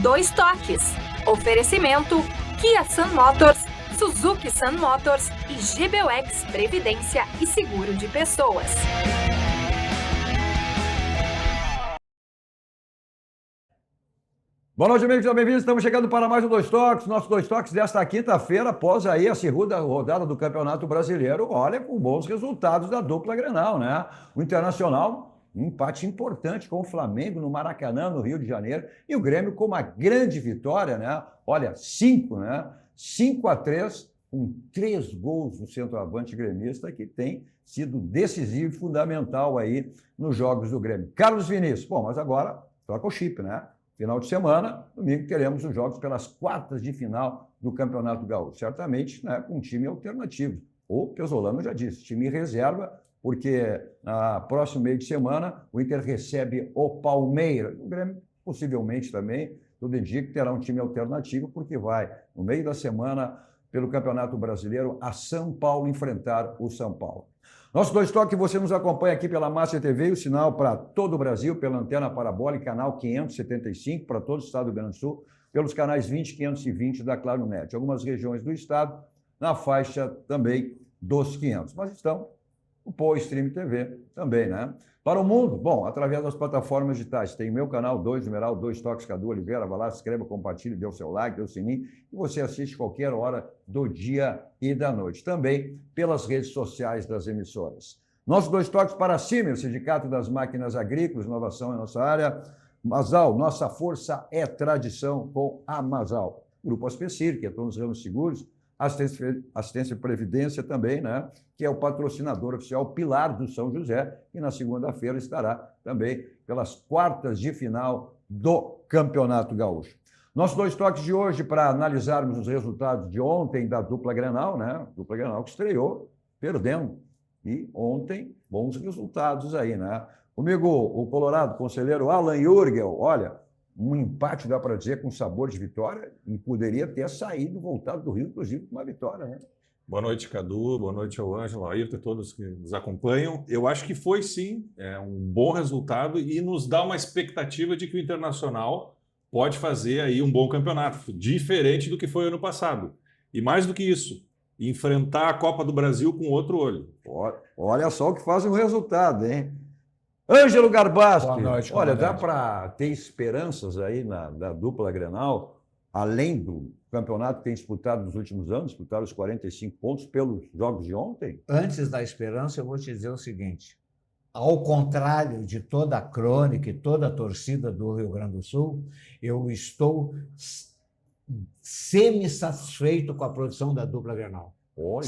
Dois Toques. Oferecimento Kia Sun Motors, Suzuki Sun Motors e GBUX Previdência e Seguro de Pessoas. Boa noite, amigos, bem-vindos. Estamos chegando para mais um Dois Toques. Nosso Dois Toques desta quinta-feira, após aí a segunda rodada do Campeonato Brasileiro. Olha, com bons resultados da dupla Grenal, né? O Internacional, um empate importante com o Flamengo no Maracanã, no Rio de Janeiro. E o Grêmio com uma grande vitória, né? Olha, 5-3, com 3 gols do centroavante gremista, que tem sido decisivo e fundamental aí nos jogos do Grêmio. Carlos Vinícius, bom, mas agora toca o chip, né? Final de semana, domingo, teremos os jogos pelas quartas de final do Campeonato Gaúcho. Certamente, né, com um time alternativo. O Pesolano já disse, time reserva, porque na próximo meio de semana o Inter recebe o Palmeiras. O Grêmio, possivelmente também, tudo indica que terá um time alternativo, porque vai, no meio da semana, pelo Campeonato Brasileiro, a São Paulo enfrentar o São Paulo. Nosso Dois Toques, você nos acompanha aqui pela Master TV, o sinal para todo o Brasil, pela antena parabólica, canal 575 para todo o estado do Rio Grande do Sul, pelos canais 20 e 520 da Claro Net. Algumas regiões do estado, na faixa também dos 500. Mas estão o Pô Stream TV também, né? Para o mundo, bom, através das plataformas digitais. Tem o meu canal 2, numeral 2 Toques Cadu Oliveira. Vai lá, se inscreva, compartilhe, dê o seu like, dê o sininho, e você assiste qualquer hora do dia e da noite. Também pelas redes sociais das emissoras. Nossos Dois Toques para a Siemens, Sindicato das Máquinas Agrícolas, inovação em nossa área. Masal, nossa força é tradição com a Masal. Grupo Aspecir, que atua nos ramos seguros. Assistência e Previdência também, né? Que é o patrocinador oficial Pilar do São José, e na segunda-feira estará também pelas quartas de final do Campeonato Gaúcho. Nossos Dois Toques de hoje para analisarmos os resultados de ontem da dupla Grenal, né? Dupla Grenal que estreou perdendo. E ontem, bons resultados aí, né? Comigo, o colorado conselheiro Alan Jurgel, olha, um empate, dá para dizer, com sabor de vitória, e poderia ter saído, voltado do Rio, inclusive, com uma vitória, né? Boa noite, Cadu. Boa noite ao Ângelo, ao Ayrton, a todos que nos acompanham. Eu acho que foi, sim, um bom resultado e nos dá uma expectativa de que o Internacional pode fazer aí um bom campeonato, diferente do que foi ano passado. E mais do que isso, enfrentar a Copa do Brasil com outro olho. Olha só o que faz o resultado, hein? Ângelo Garbasti, boa noite, olha, dá para ter esperanças aí da dupla Grenal, além do campeonato que tem disputado nos últimos anos, disputaram os 45 pontos pelos jogos de ontem? Antes da esperança, eu vou te dizer o seguinte, ao contrário de toda a crônica e toda a torcida do Rio Grande do Sul, eu estou semi-satisfeito com a produção da dupla Grenal. Olha,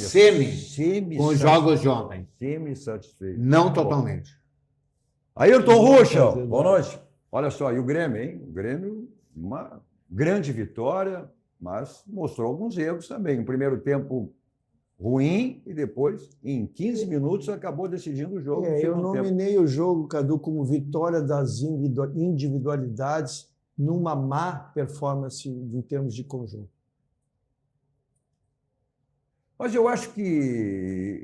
com os jogos de ontem. Semi-satisfeito. Não totalmente. Ayrton Ruschel, boa noite. Olha só, e o Grêmio, hein? O Grêmio, uma grande vitória, mas mostrou alguns erros também. Um primeiro tempo ruim e depois, em 15 minutos, acabou decidindo o jogo. Eu nominei o jogo, Cadu, como vitória das individualidades numa má performance em termos de conjunto. Mas eu acho que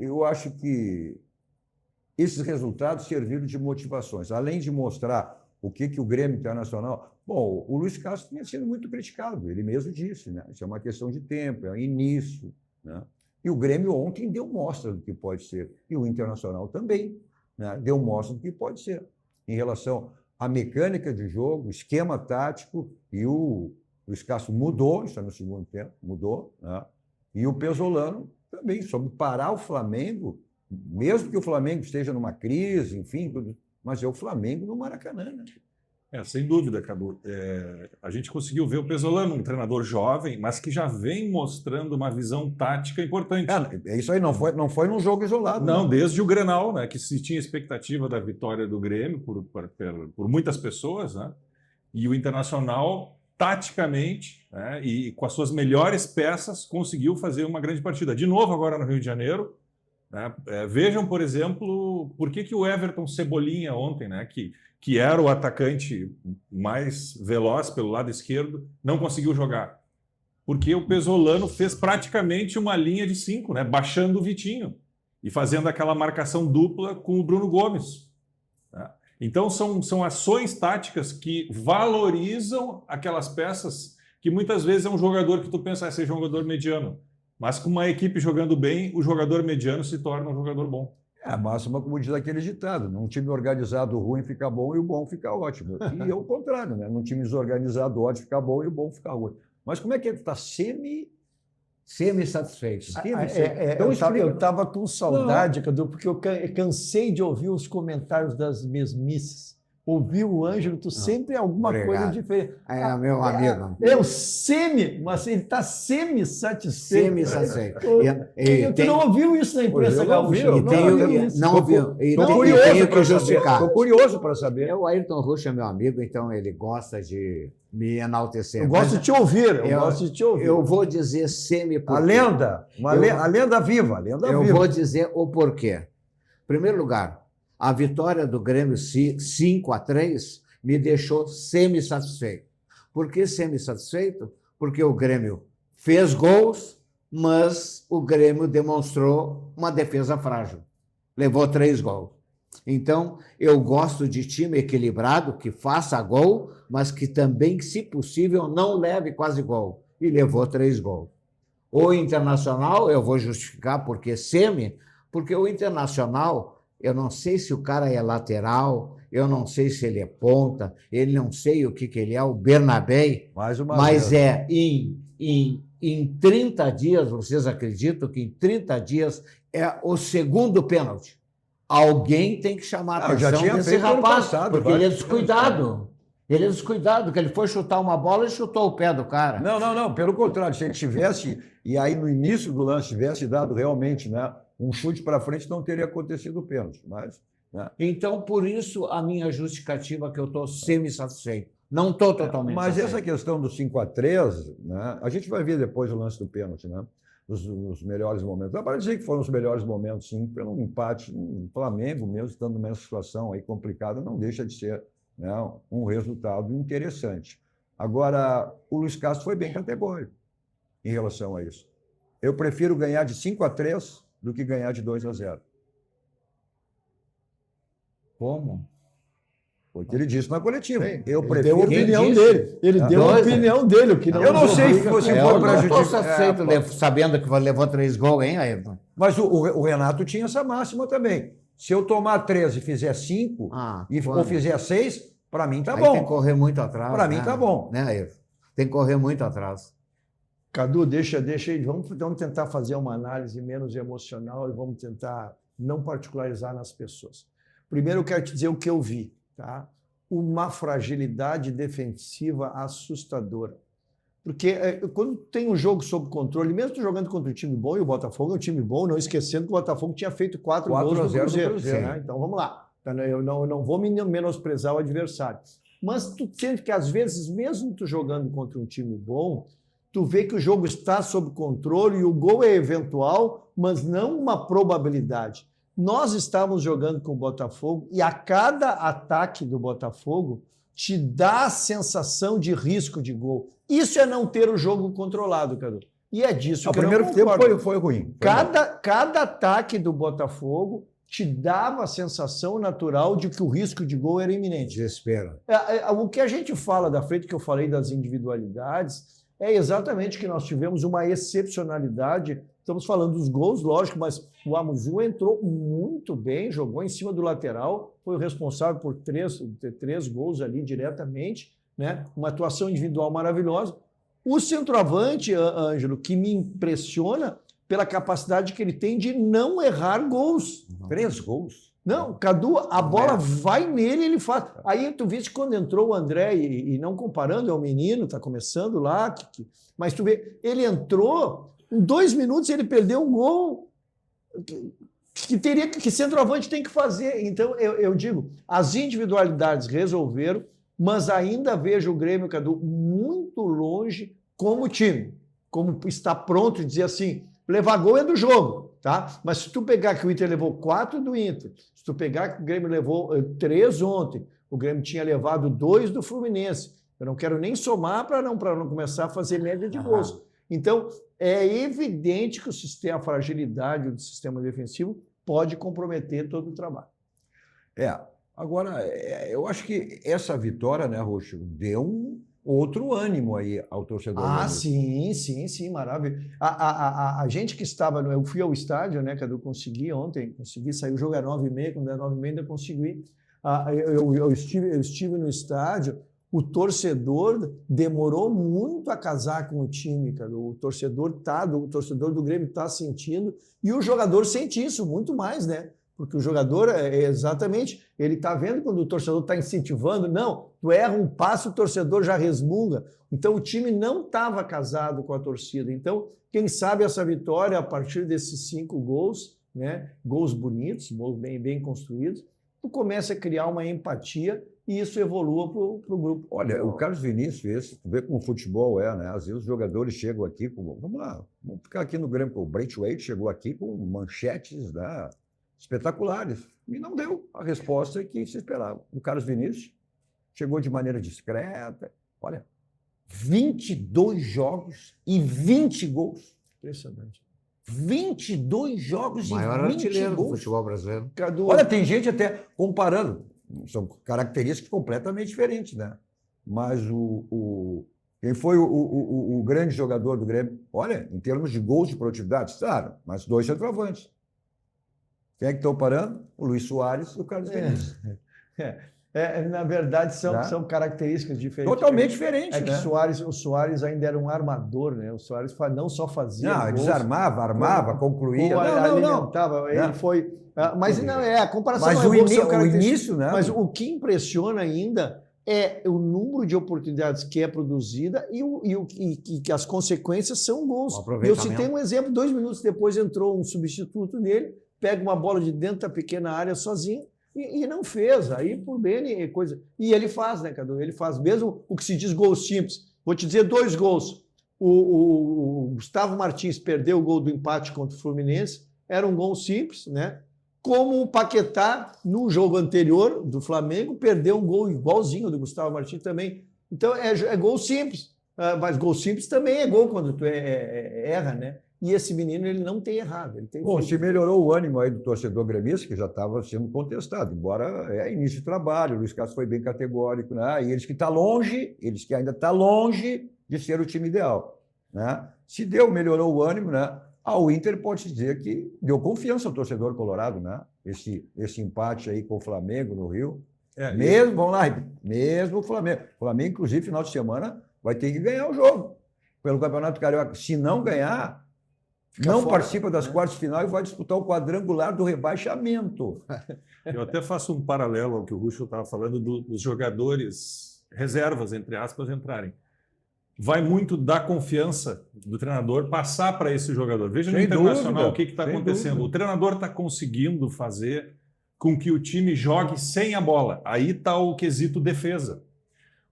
esses resultados serviram de motivações. Além de mostrar o que o Grêmio Internacional... Bom, o Luiz Castro tinha sido muito criticado, ele mesmo disse, né? Isso é uma questão de tempo, é um início, né? E o Grêmio ontem deu mostra do que pode ser. E o Internacional também, né? Deu mostra do que pode ser. Em relação à mecânica de jogo, esquema tático, e o Luiz Castro mudou, isso é no segundo tempo, mudou, né? E o Pesolano também soube parar o Flamengo, mesmo que o Flamengo esteja numa crise, enfim, mas é o Flamengo no Maracanã, né? Sem dúvida, Cadu. A gente conseguiu ver o Pesolano, um treinador jovem, mas que já vem mostrando uma visão tática importante. Isso aí não foi num jogo isolado. Não, desde o Grenal, né, que se tinha expectativa da vitória do Grêmio por muitas pessoas, né? E o Internacional, taticamente, né, e com as suas melhores peças, conseguiu fazer uma grande partida. De novo, agora no Rio de Janeiro. Vejam, por exemplo, por que o Everton Cebolinha ontem, né, que era o atacante mais veloz pelo lado esquerdo, não conseguiu jogar. Porque o Pesolano fez praticamente uma linha de 5, né, baixando o Vitinho e fazendo aquela marcação dupla com o Bruno Gomes. Né? Então, são ações táticas que valorizam aquelas peças que muitas vezes é um jogador que tu pensa, seja um jogador mediano. Mas com uma equipe jogando bem, o jogador mediano se torna um jogador bom. É a máxima, como diz aquele ditado, num time organizado o ruim fica bom e o bom fica ótimo. E é o contrário, né? Num time desorganizado o ótimo fica bom e o bom fica ruim. Mas como é que ele está Semi-satisfeito. Então, Eu estava com saudade, Cadu, porque eu cansei de ouvir os comentários das mesmices. Ouvir o Ângelo, tu sempre é alguma coisa diferente. Meu amigo. É o semi, mas ele está semi-satisfeito. Semi-satisfeito. Tu não ouviu isso na imprensa gaúcha? Não ouviu. Estou curioso para justificar. Estou curioso para saber. O Ayrton Rocha é meu amigo, então ele gosta de me enaltecer. Eu gosto de te ouvir. Eu vou dizer semi-porque. A lenda, a lenda viva. Eu vou dizer o porquê. Em primeiro lugar, a vitória do Grêmio 5-3 me deixou semi-satisfeito. Por que semi-satisfeito? Porque o Grêmio fez gols, mas o Grêmio demonstrou uma defesa frágil. Levou 3 gols. Então, eu gosto de time equilibrado, que faça gol, mas que também, se possível, não leve quase gol. E levou 3 gols. O Internacional, eu vou justificar porque porque o Internacional, eu não sei se o cara é lateral, eu não sei se ele é ponta, ele não sei o que ele é, o Bernabé, mas em 30 dias, vocês acreditam que em 30 dias é o segundo pênalti? Alguém tem que chamar a atenção desse rapaz, porque ele é descuidado. Ele é descuidado, que ele foi chutar uma bola e chutou o pé do cara. Não, pelo contrário, se ele tivesse, e aí no início do lance tivesse dado realmente, né, um chute para frente, não teria acontecido o pênalti. Mas, né? Então, por isso, a minha justificativa que eu estou semi-satisfeito. Não estou totalmente satisfeito. satisfeito. Essa questão do 5-3, né, a gente vai ver depois o lance do pênalti, né? Os melhores momentos. Dá para dizer que foram os melhores momentos, sim, pelo empate. O Flamengo, mesmo estando nessa situação aí complicada, não deixa de ser, né, um resultado interessante. Agora, o Luiz Castro foi bem categórico em relação a isso. Eu prefiro ganhar de 5-3 do que ganhar de 2-0. Como? Foi o que ele disse na coletiva. Sim, Eu ele prefiro... deu a opinião dele. Ele deu a opinião dele. O que não eu não sei se for para justificar. Eu estou satisfeito sabendo que levou 3 gols, hein, Ayrton? Mas o Renato tinha essa máxima também. Se eu tomar 3 e fizer 5, ou fizer 6, para mim tá bom. Tem que correr muito atrás. Para mim tá bom. Né, Ayrton? Tem que correr muito atrás. Cadu, deixa aí. Vamos tentar fazer uma análise menos emocional e vamos tentar não particularizar nas pessoas. Primeiro, eu quero te dizer o que eu vi. Tá? Uma fragilidade defensiva assustadora. Porque quando tem um jogo sob controle, mesmo jogando contra um time bom, e o Botafogo é um time bom, não esquecendo que o Botafogo tinha feito 4 gols no Cruzeiro. Né? Então vamos lá. Eu não vou menosprezar o adversário. Mas tu sente que às vezes, mesmo tu jogando contra um time bom, tu vê que o jogo está sob controle e o gol é eventual, mas não uma probabilidade. Nós estávamos jogando com o Botafogo e a cada ataque do Botafogo te dá a sensação de risco de gol. Isso é não ter o jogo controlado, Cadu. E é disso que eu não concordo. O primeiro tempo foi ruim. Cada ataque do Botafogo te dava a sensação natural de que o risco de gol era iminente. Desespero. O que a gente fala da frente, que eu falei das individualidades, é exatamente que nós tivemos uma excepcionalidade. Estamos falando dos gols, lógico, mas o Amuzu entrou muito bem, jogou em cima do lateral, foi o responsável por ter 3 gols ali diretamente, né? Uma atuação individual maravilhosa. O centroavante, Ângelo, que me impressiona pela capacidade que ele tem de não errar gols. 3 gols? Não, Cadu, a bola vai nele, ele faz. Aí tu viste quando entrou o André, e não comparando, é um menino, está começando lá, mas tu vê, ele entrou, em 2 minutos ele perdeu um gol que centroavante tem que fazer. Então, eu digo, as individualidades resolveram, mas ainda vejo o Grêmio, Cadu, muito longe como time, como está pronto de dizer assim, levar gol é do jogo. Tá? Mas se tu pegar que o Inter levou 4 do Inter, se tu pegar que o Grêmio levou 3 ontem, o Grêmio tinha levado 2 do Fluminense. Eu não quero nem somar para não começar a fazer média de gols. Então, é evidente que a fragilidade do sistema defensivo pode comprometer todo o trabalho. Agora, eu acho que essa vitória, né, Roxo, deu um outro ânimo aí ao torcedor. Ah, gremista. sim, maravilha. A gente que estava, eu fui ao estádio, né, Cadu, consegui ontem, sair, o jogo é 9h30, quando é 9h30 ainda consegui. Eu estive no estádio, o torcedor demorou muito a casar com o time, cara. O torcedor do Grêmio está sentindo, e o jogador sente isso muito mais, né? Porque o jogador, exatamente, ele está vendo quando o torcedor está incentivando. Não, tu erra um passo, o torcedor já resmunga. Então, o time não estava casado com a torcida. Então, quem sabe essa vitória, a partir desses 5 gols, né, gols bonitos, gols bem construídos, tu começa a criar uma empatia e isso evolua para o grupo. Olha, o Carlos Vinícius, tu vê como o futebol é, né? Às vezes os jogadores chegam aqui com... Vamos lá, vamos ficar aqui no Grêmio. O Braithwaite chegou aqui com manchetes, né, espetaculares. E não deu a resposta que se esperava. O Carlos Vinícius chegou de maneira discreta. Olha, 22 jogos e 20 gols. Impressionante. 22 jogos e 20 Maior artilheiro do gols. futebol brasileiro. Cadu, Olha, tem gente até comparando. São características completamente diferentes, né? Mas quem foi o grande jogador do Grêmio? Olha, em termos de gols de produtividade, claro, mas 2 centroavantes. Quem é que estão parando? O Luiz Soares e o Carlos Vinícius. na verdade, são características diferentes. Totalmente diferentes, É que né? o Soares ainda era um armador, né? O Soares não só fazia Não, gols, desarmava, armava, concluía. como Não. alimentava. Ele foi... Mas não a comparação Mas não é boa, são o características. início, né? Mas o que impressiona ainda é o número de oportunidades que é produzida e que as consequências são gols. Eu citei um exemplo, 2 minutos depois entrou um substituto dele, pega uma bola de dentro da pequena área sozinho e não fez. Aí, por bem, coisa... E ele faz, né, Cadu? Ele faz mesmo o que se diz gols simples. Vou te dizer 2 gols. O Gustavo Martins perdeu o gol do empate contra o Fluminense, era um gol simples, né? Como o Paquetá, no jogo anterior do Flamengo, perdeu um gol igualzinho do Gustavo Martins também. Então, é gol simples. Mas gol simples também é gol quando tu erra, né? E esse menino, ele não tem errado. Ele tem Bom, feito. se melhorou o ânimo aí do torcedor gremista, que já estava sendo contestado, embora é início de trabalho, o Luiz Castro foi bem categórico, né? E eles que ainda está longe de ser o time ideal, né? Se melhorou o ânimo, né? O Inter pode dizer que deu confiança ao torcedor colorado, né? Esse empate aí com o Flamengo no Rio. Vamos lá, mesmo o Flamengo. O Flamengo, inclusive, final de semana, vai ter que ganhar o jogo pelo Campeonato Carioca. Se não ganhar, não fora, participa das quartas de final e vai disputar o quadrangular do rebaixamento. Eu até faço um paralelo ao que o Ruschel estava falando dos jogadores reservas, entre aspas, entrarem. Vai muito da confiança do treinador passar para esse jogador. Veja no Internacional o que está acontecendo. O treinador está conseguindo fazer com que o time jogue sem a bola. Aí está o quesito defesa.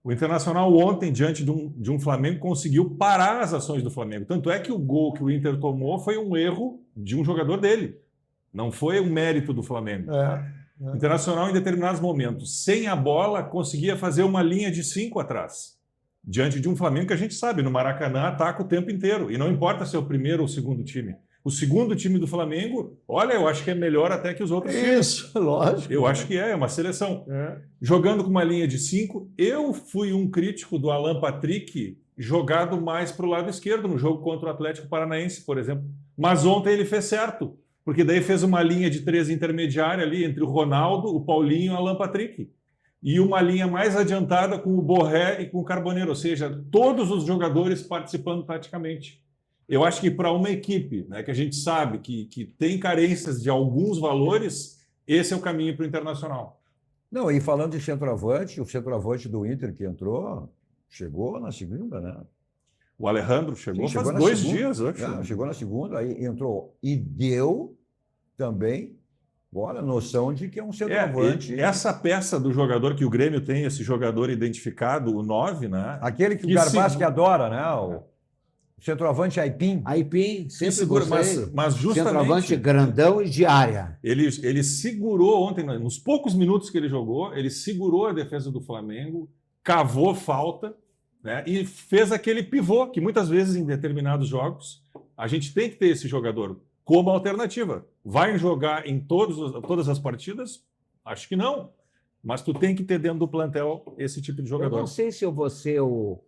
O Internacional ontem, diante de um Flamengo, conseguiu parar as ações do Flamengo. Tanto é que o gol que o Inter tomou foi um erro de um jogador dele. Não foi um mérito do Flamengo. O Internacional, em determinados momentos, sem a bola, conseguia fazer uma linha de 5 atrás. Diante de um Flamengo que a gente sabe, no Maracanã ataca o tempo inteiro. E não importa se é o primeiro ou o segundo time. O segundo time do Flamengo, olha, eu acho que é melhor até que os outros times. Isso, lógico. Eu acho que é uma seleção. Jogando com uma linha de 5, eu fui um crítico do Alan Patrick jogado mais para o lado esquerdo, no jogo contra o Atlético Paranaense, por exemplo. Mas ontem ele fez certo, porque daí fez uma linha de 3 intermediária ali entre o Ronaldo, o Paulinho e o Alan Patrick. E uma linha mais adiantada com o Borré e com o Carboneiro, ou seja, todos os jogadores participando taticamente. Eu acho que para uma equipe, né, que a gente sabe que tem carências de alguns valores, esse é o caminho para o Internacional. Não, e falando de centroavante, o centroavante do Inter que entrou, chegou na segunda, né? O Alejandro chegou Sim, faz 2 dias, eu acho. Chegou na segunda, aí entrou e deu também, olha, a noção de que é um centroavante. Essa peça do jogador que o Grêmio tem, esse jogador identificado, o 9, né? Aquele que o Garbassi que adora, né? O centroavante Aipim. Aipim, sempre segura, gostei. mas justamente... Centroavante grandão e de área. Ele segurou ontem, nos poucos minutos que ele jogou, ele segurou a defesa do Flamengo, cavou falta, né? E fez aquele pivô que muitas vezes em determinados jogos a gente tem que ter esse jogador como alternativa. Vai jogar em todas as partidas? Acho que não. Mas tu tem que ter dentro do plantel esse tipo de Eu jogador. não sei se eu vou ser o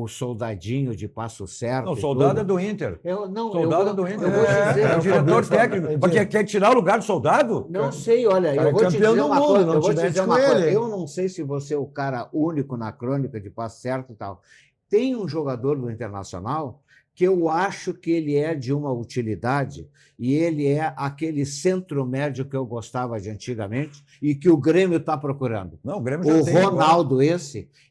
soldadinho de passo certo. Não, e soldado é tudo. do Inter. Eu Soldado é do Inter. vou te dizer, É o diretor Fabinho, técnico. Porque quer tirar o lugar do soldado? Não sei, olha, Cara, eu vou te campeão dizer do uma mundo, coisa. não Eu vou te te metes dizer com uma coisa. ele. Eu não sei se você é o cara único na crônica de passo certo e tal. Tem um jogador do Internacional que eu acho que ele é de uma utilidade e ele é aquele centro médio que eu gostava de antigamente e que o Grêmio está procurando. Não, o Grêmio já O tem agora. Ronaldo,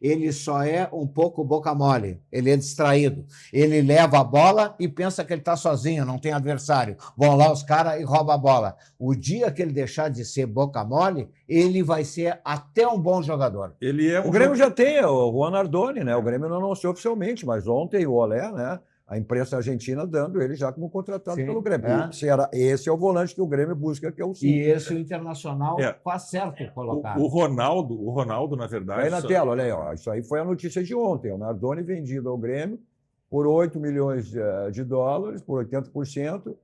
ele só é um pouco boca mole, ele é distraído. Ele leva a bola e pensa que ele está sozinho, não tem adversário. Vão lá os caras e roubam a bola. O dia que ele deixar de ser boca mole, ele vai ser até um bom jogador. Ele é O Grêmio já tem o Juan Ardoni, né? O Grêmio não anunciou oficialmente, mas ontem o Olé, né? A imprensa argentina dando ele já como contratado Sim, pelo Grêmio. é. Esse é o volante que o Grêmio busca, que é o E 5. esse o Internacional faz certo colocar. O Ronaldo, na verdade. Aí na tela, olha aí, ó. Isso aí foi a notícia de ontem. O Nardoni vendido ao Grêmio por 8 milhões de dólares, por 80%,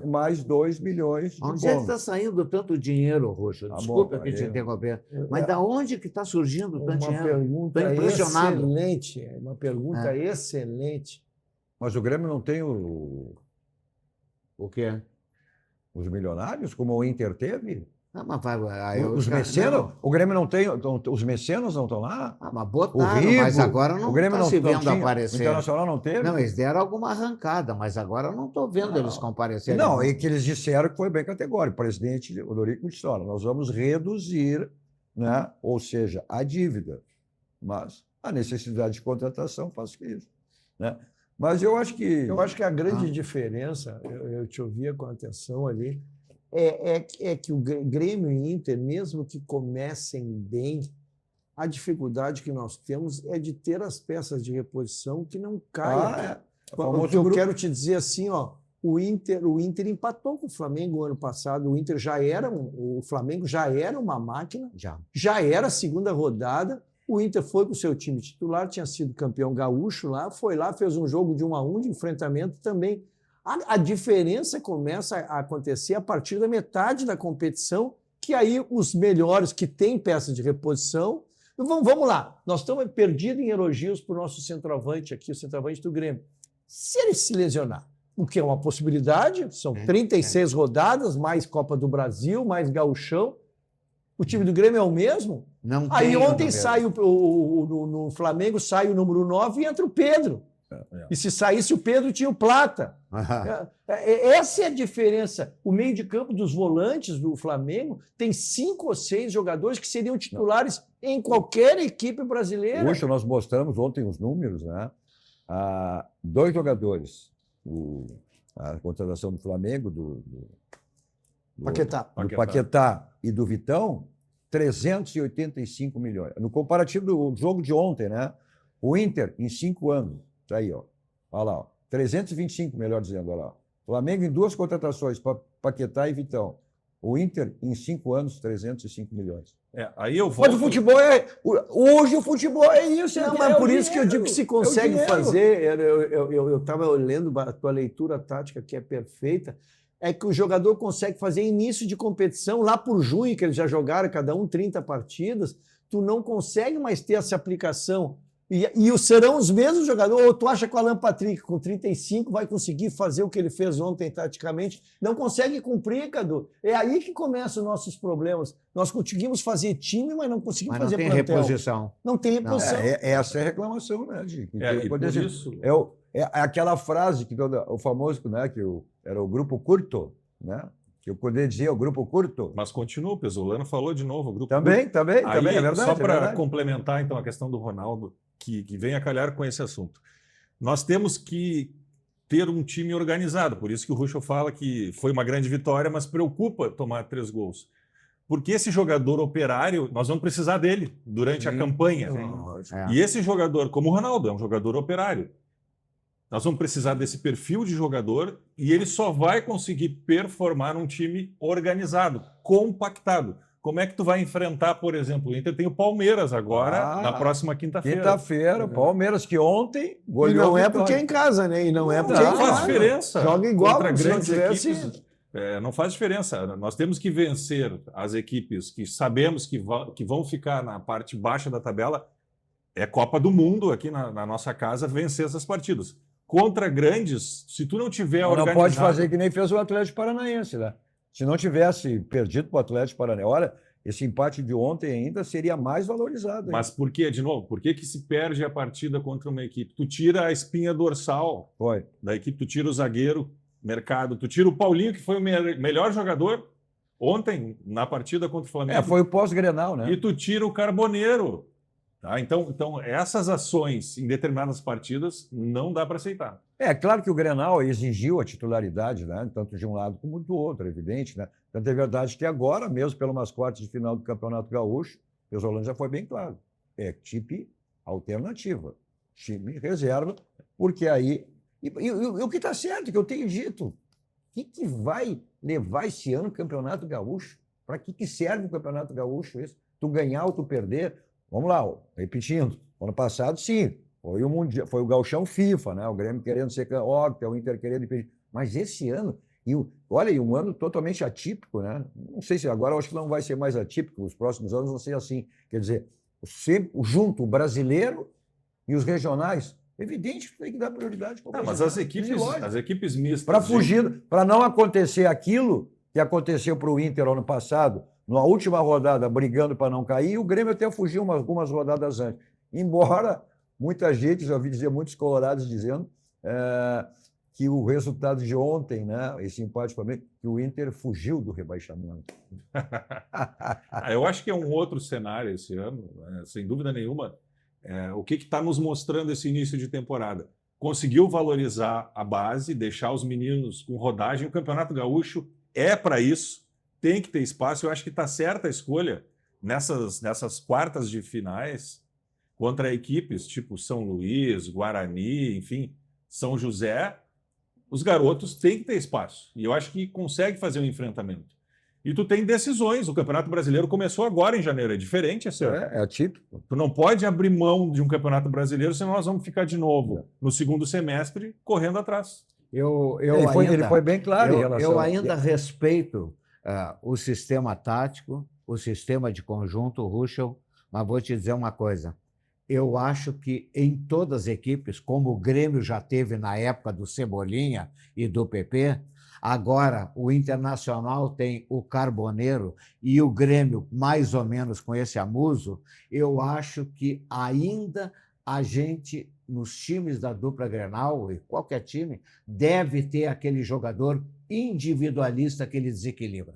mais 2 milhões de Onde é que bônus. está saindo tanto dinheiro, Roxo? Tá Desculpa bom, que te aí- interromper. Mas da onde que está surgindo tanto Uma dinheiro? pergunta Tô impressionado. excelente, uma pergunta excelente. Mas o Grêmio não tem O quê? os milionários, como o Inter teve? Ah, mas vai, Os mecenas? O Grêmio não tem. Os mecenas não estão lá? Ah, mas O botaram, Rigo, mas agora não o Grêmio está não, se não vendo tinha, o aparecer. Internacional não teve? Não, eles deram alguma arrancada, mas agora eu não estou vendo Não. eles comparecerem. Não, é que eles disseram que foi bem categórico. O presidente Odorico disse: olha, nós vamos reduzir, né? Ou seja, a dívida. Mas a necessidade de contratação faz isso. Né? Mas eu acho que. Eu acho que a grande diferença, eu te ouvia com atenção ali, é que o Grêmio e Inter, mesmo que comecem bem, a dificuldade que nós temos é de ter as peças de reposição que não caem. O famoso O que eu grupo. quero te dizer assim, ó, o Inter empatou com o Flamengo ano passado. O Flamengo já era uma máquina, já era a segunda rodada. O Inter foi com o seu time titular, tinha sido campeão gaúcho lá, foi lá, fez um jogo de 1-1 de enfrentamento também. A diferença começa a acontecer a partir da metade da competição, que aí os melhores que têm peça de reposição. Vamos lá, nós estamos perdidos em elogios para o nosso centroavante aqui, o centroavante do Grêmio. Se ele se lesionar, o que é uma possibilidade, são 36 rodadas, mais Copa do Brasil, mais Gauchão. O time do Grêmio é o mesmo? Não Aí tem ontem mesmo. sai no Flamengo sai o número 9 e entra o Pedro. E se saísse o Pedro, tinha o Plata. Essa é a diferença. O meio de campo dos volantes do Flamengo tem 5 ou 6 jogadores que seriam titulares em qualquer equipe brasileira. Hoje nós mostramos ontem os números, né? 2 jogadores. A contratação do Flamengo, do Paquetá e do Vitão, 385 milhões. No comparativo do jogo de ontem, né? O Inter, em 5 anos, tá aí, ó. Olha lá, ó, 325, melhor dizendo, olha lá. Flamengo em 2 contratações, Paquetá e Vitão. O Inter, em 5 anos, 305 milhões. Aí eu volto... Mas o futebol hoje o futebol é isso. Não, mas por isso que eu digo que se consegue fazer. Eu estava lendo a tua leitura tática, que é perfeita. É que o jogador consegue fazer início de competição, lá por junho, que eles já jogaram cada um 30 partidas, tu não consegue mais ter essa aplicação. E serão os mesmos jogadores. Ou tu acha que o Alan Patrick, com 35, vai conseguir fazer o que ele fez ontem taticamente? Não consegue cumprir, Cadu. É aí que começam os nossos problemas. Nós conseguimos fazer time, mas não conseguimos fazer plantel. Reposição. Não tem reposição. Essa é a reclamação, né, Dico? E por isso... É aquela frase que o famoso, né, que era o grupo curto, né? Que eu poderia dizer o grupo curto. Mas continua, o Pesolano falou de novo, o grupo Também, curto. também, é verdade. Só para verdade. complementar, então, a questão do Ronaldo, que vem a calhar com esse assunto. Nós temos que ter um time organizado, por isso que o Ruschel fala que foi uma grande vitória, mas preocupa tomar 3 gols. Porque esse jogador operário, nós vamos precisar dele durante a campanha. E esse jogador, como o Ronaldo, é um jogador operário. Nós vamos precisar desse perfil de jogador e ele só vai conseguir performar num time organizado, compactado. Como é que tu vai enfrentar, por exemplo, o Inter tem o Palmeiras agora, na próxima quinta-feira. Quinta-feira, Palmeiras que ontem E não é porque é em casa, né? E não é porque Não faz diferença. Joga igual, contra se não grandes tivesse... equipes. Não faz diferença. Nós temos que vencer as equipes que sabemos que vão ficar na parte baixa da tabela. É Copa do Mundo aqui na nossa casa, vencer essas partidas. Contra grandes, se tu não tiver organizado... Não pode fazer que nem fez o Atlético Paranaense, né? Se não tivesse perdido para o Atlético Paranaense, olha, esse empate de ontem ainda seria mais valorizado. Mas por que, de novo? Por que se perde a partida contra uma equipe? Tu tira a espinha dorsal da equipe, tu tira o zagueiro, Mercado, tu tira o Paulinho, que foi o melhor jogador ontem na partida contra o Flamengo. Foi o pós-Grenal, né? E tu tira o Carboneiro. Tá? Então, essas ações em determinadas partidas não dá para aceitar. É claro que o Grenal exigiu a titularidade, né? Tanto de um lado como do outro, é evidente, né? Tanto é verdade que agora, mesmo pelas quartas de final do Campeonato Gaúcho, o Pesolano já foi bem claro. É time alternativa, time reserva, porque aí... E o que está certo, que eu tenho dito, o que vai levar esse ano o Campeonato Gaúcho? Para que serve o Campeonato Gaúcho isso? Tu ganhar ou tu perder? Vamos lá, repetindo. Ano passado, sim, foi o Mundial, foi o Gauchão FIFA, né? O Grêmio querendo ser octa, o Inter querendo impedir. Mas esse ano, olha, um ano totalmente atípico, né? Não sei se agora, eu acho que não vai ser mais atípico, os próximos anos vão ser assim. Quer dizer, junto o brasileiro e os regionais, evidente que tem que dar prioridade para o mas as equipes mistas... Para fugir, para não acontecer aquilo que aconteceu para o Inter ano passado, na última rodada, brigando para não cair, e o Grêmio até fugiu algumas rodadas antes. Embora muita gente, já ouvi dizer, muitos colorados dizendo que o resultado de ontem, né, esse empate para mim, que o Inter fugiu do rebaixamento. Eu acho que é um outro cenário esse ano, sem dúvida nenhuma. O que está nos mostrando esse início de temporada? Conseguiu valorizar a base, deixar os meninos com rodagem. O Campeonato Gaúcho é para isso, tem que ter espaço. Eu acho que está certa a escolha nessas quartas de finais contra equipes tipo São Luís, Guarani, enfim, São José. Os garotos têm que ter espaço. E eu acho que consegue fazer um enfrentamento. E tu tem decisões. O Campeonato Brasileiro começou agora em janeiro. É diferente esse ano. É atípico. Tu não pode abrir mão de um Campeonato Brasileiro, senão nós vamos ficar de novo no segundo semestre correndo atrás. Ele foi bem claro em relação... Eu ainda respeito o sistema tático, o sistema de conjunto, o Ruschel, mas vou te dizer uma coisa. Eu acho que em todas as equipes, como o Grêmio já teve na época do Cebolinha e do PP, agora o Internacional tem o Carboneiro e o Grêmio mais ou menos com esse Amuso, eu acho que ainda a gente, nos times da dupla Grenal, e qualquer time, deve ter aquele jogador individualista que ele desequilibra.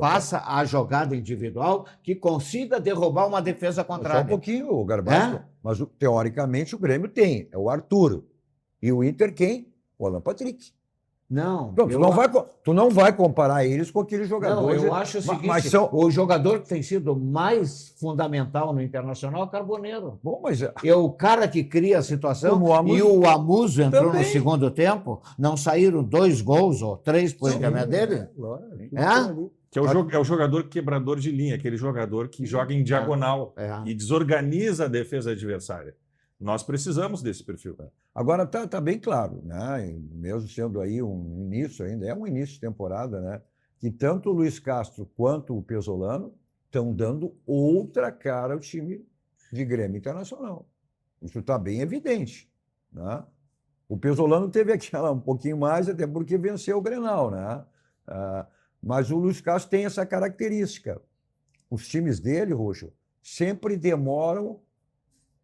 Faça a jogada individual que consiga derrubar uma defesa contrária. Só um pouquinho, Garbasco. Mas, teoricamente, o Grêmio tem. É o Arthur. E o Inter quem? O Alan Patrick. Não. Tu não vai comparar eles com aqueles jogadores. Não, eu acho o seguinte, o jogador que tem sido mais fundamental no Internacional é o Carboneiro. Bom, mas... É o cara que cria a situação. E o Amuso entrou também no segundo tempo, não saíram 2 gols ou 3 por intermédio dele? Que é o jogador quebrador de linha, aquele jogador que joga em diagonal e desorganiza a defesa adversária. Nós precisamos desse perfil. Agora está bem claro, né? Mesmo sendo aí um início ainda, é um início de temporada, né? Que tanto o Luiz Castro quanto o Pesolano estão dando outra cara ao time de Grêmio Internacional. Isso está bem evidente, né? O Pesolano teve aquela um pouquinho mais, até porque venceu o Grenal, né? Mas o Luiz Castro tem essa característica. Os times dele, Roxo, sempre demoram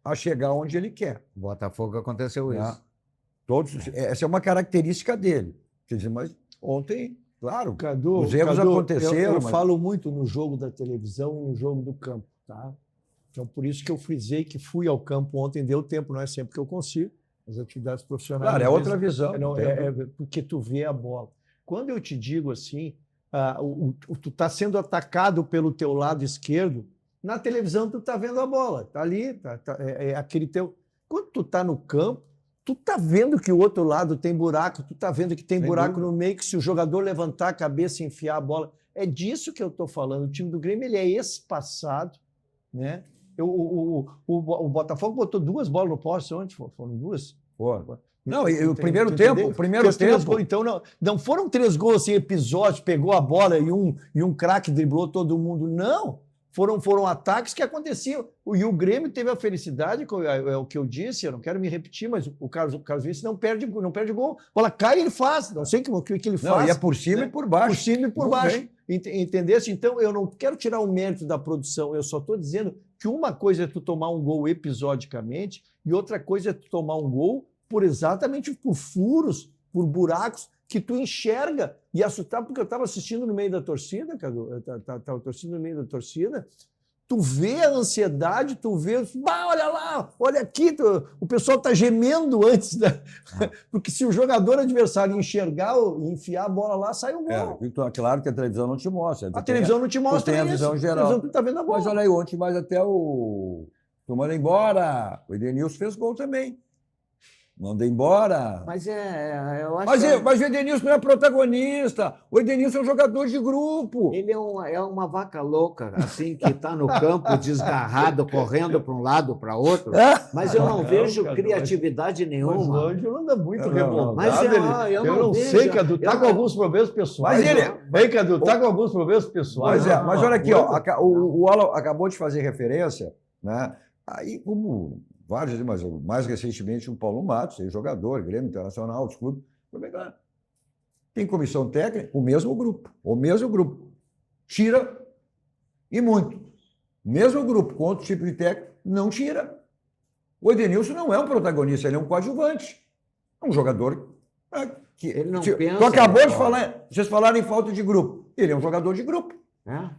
a chegar onde ele quer. Botafogo aconteceu isso. Essa é uma característica dele. Quer dizer, mas ontem, claro, Cadu, os erros aconteceram. Eu falo muito no jogo da televisão e no jogo do campo, tá? Então, por isso que eu frisei que fui ao campo ontem, deu tempo, não é sempre que eu consigo. As atividades profissionais... Claro, é outra visão. Porque tu vê a bola. Quando eu te digo assim, tu está sendo atacado pelo teu lado esquerdo, na televisão tu está vendo a bola, está ali, é aquele teu... Quando tu está no campo, tu está vendo que o outro lado tem buraco, tu está vendo que tem buraco no meio, que se o jogador levantar a cabeça e enfiar a bola... É disso que eu estou falando. O time do Grêmio ele é espaçado, né? O Botafogo botou 2 bolas no poste ontem, foram 2? Não, e o Tu primeiro entendeu? tempo, o primeiro Fez 3 tempo. gols. Então, não foram 3 gols assim, episódios, pegou a bola e um craque driblou todo mundo. Não. Foram ataques que aconteciam. E o Grêmio teve a felicidade, é o que eu disse, eu não quero me repetir, mas o Carlos Vinicius não perde gol. A bola cai e ele faz. Não sei o que ele Não, faz. e é por cima e por baixo. Por cima e por Não baixo. vem. Entendesse? Então, eu não quero tirar o mérito da produção, eu só estou dizendo que uma coisa é tu tomar um gol episodicamente e outra coisa é tu tomar um gol exatamente por furos, por buracos que tu enxerga e assustar, porque eu estava assistindo no meio da torcida, Cadu, estava torcendo no meio da torcida, tu vê a ansiedade, tu vê, olha lá, olha aqui, o pessoal está gemendo antes, porque se o jogador adversário enxergar e enfiar a bola lá, sai o gol. Claro que a televisão não te mostra. A televisão não te mostra tem a isso. visão geral. A televisão tu tá vendo a bola. Mas olha aí, ontem mais até o... Tomando embora, o Edenilson fez gol também. Manda embora. Mas eu acho Mas o Edenilson não é protagonista. O Edenilson é um jogador de grupo. ele é uma vaca louca, assim, que está no campo desgarrado, correndo para um lado, para outro. Mas eu não vejo Cadu, criatividade Mas o nenhuma. Ângelo anda muito Não, revoltado. Mas eu não vejo. sei, Cadu, tá Eu com não- alguns problemas pessoais. Mas ele- Vem, Cadu, tá com alguns problemas pessoais. Mas olha aqui, ó, o Alan acabou de fazer referência, né? Aí, como vários, mas mais recentemente o Paulo Matos, jogador, Grêmio Internacional, outros clubes. Tem comissão técnica, o mesmo grupo. Tira e muito. O mesmo grupo, com outro tipo de técnico, não tira. O Edenilson não é um protagonista, ele é um coadjuvante. É um jogador que... Ele não Tu pensa, acabou de ó. falar, vocês falaram em falta de grupo. Ele é um jogador de grupo. É?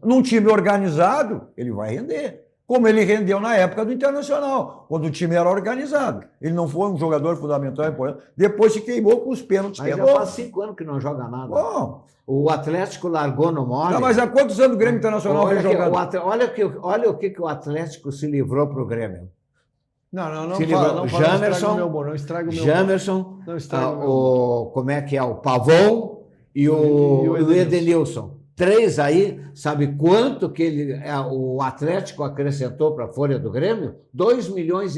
Num time organizado, ele vai render. Como ele rendeu na época do Internacional, quando o time era organizado. Ele não foi um jogador fundamental, importante. Depois se queimou com os pênaltis. Mas já Queimou. faz 5 anos que não joga nada. Bom, O Atlético largou no mole. não, mas há quantos anos o Grêmio Internacional vem Olha, que, jogando? olha o que o Atlético se livrou para o Grêmio. Não Se fala, livrou. não fala, Jamerson, estraga o meu humor, não estraga o meu humor. Jamerson, Não estraga o meu humor. como é que é? O Pavon e o Edenilson. 3 aí, sabe quanto que o Atlético acrescentou para a folha do Grêmio? 2,5 milhões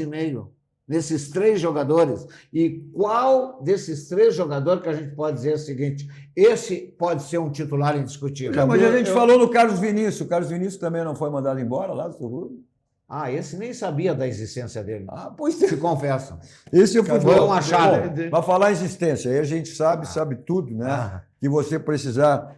nesses 3 jogadores. E qual desses 3 jogadores que a gente pode dizer o seguinte, esse pode ser um titular indiscutível? Não, mas a gente falou no Carlos Vinícius. O Carlos Vinícius também não foi mandado embora lá do Tururu? Ah, esse nem sabia da existência dele. Pois é. Te confesso. Esse é o futebol. Foi um achado. Bom, para falar em existência, aí a gente sabe tudo, né? Que você precisar,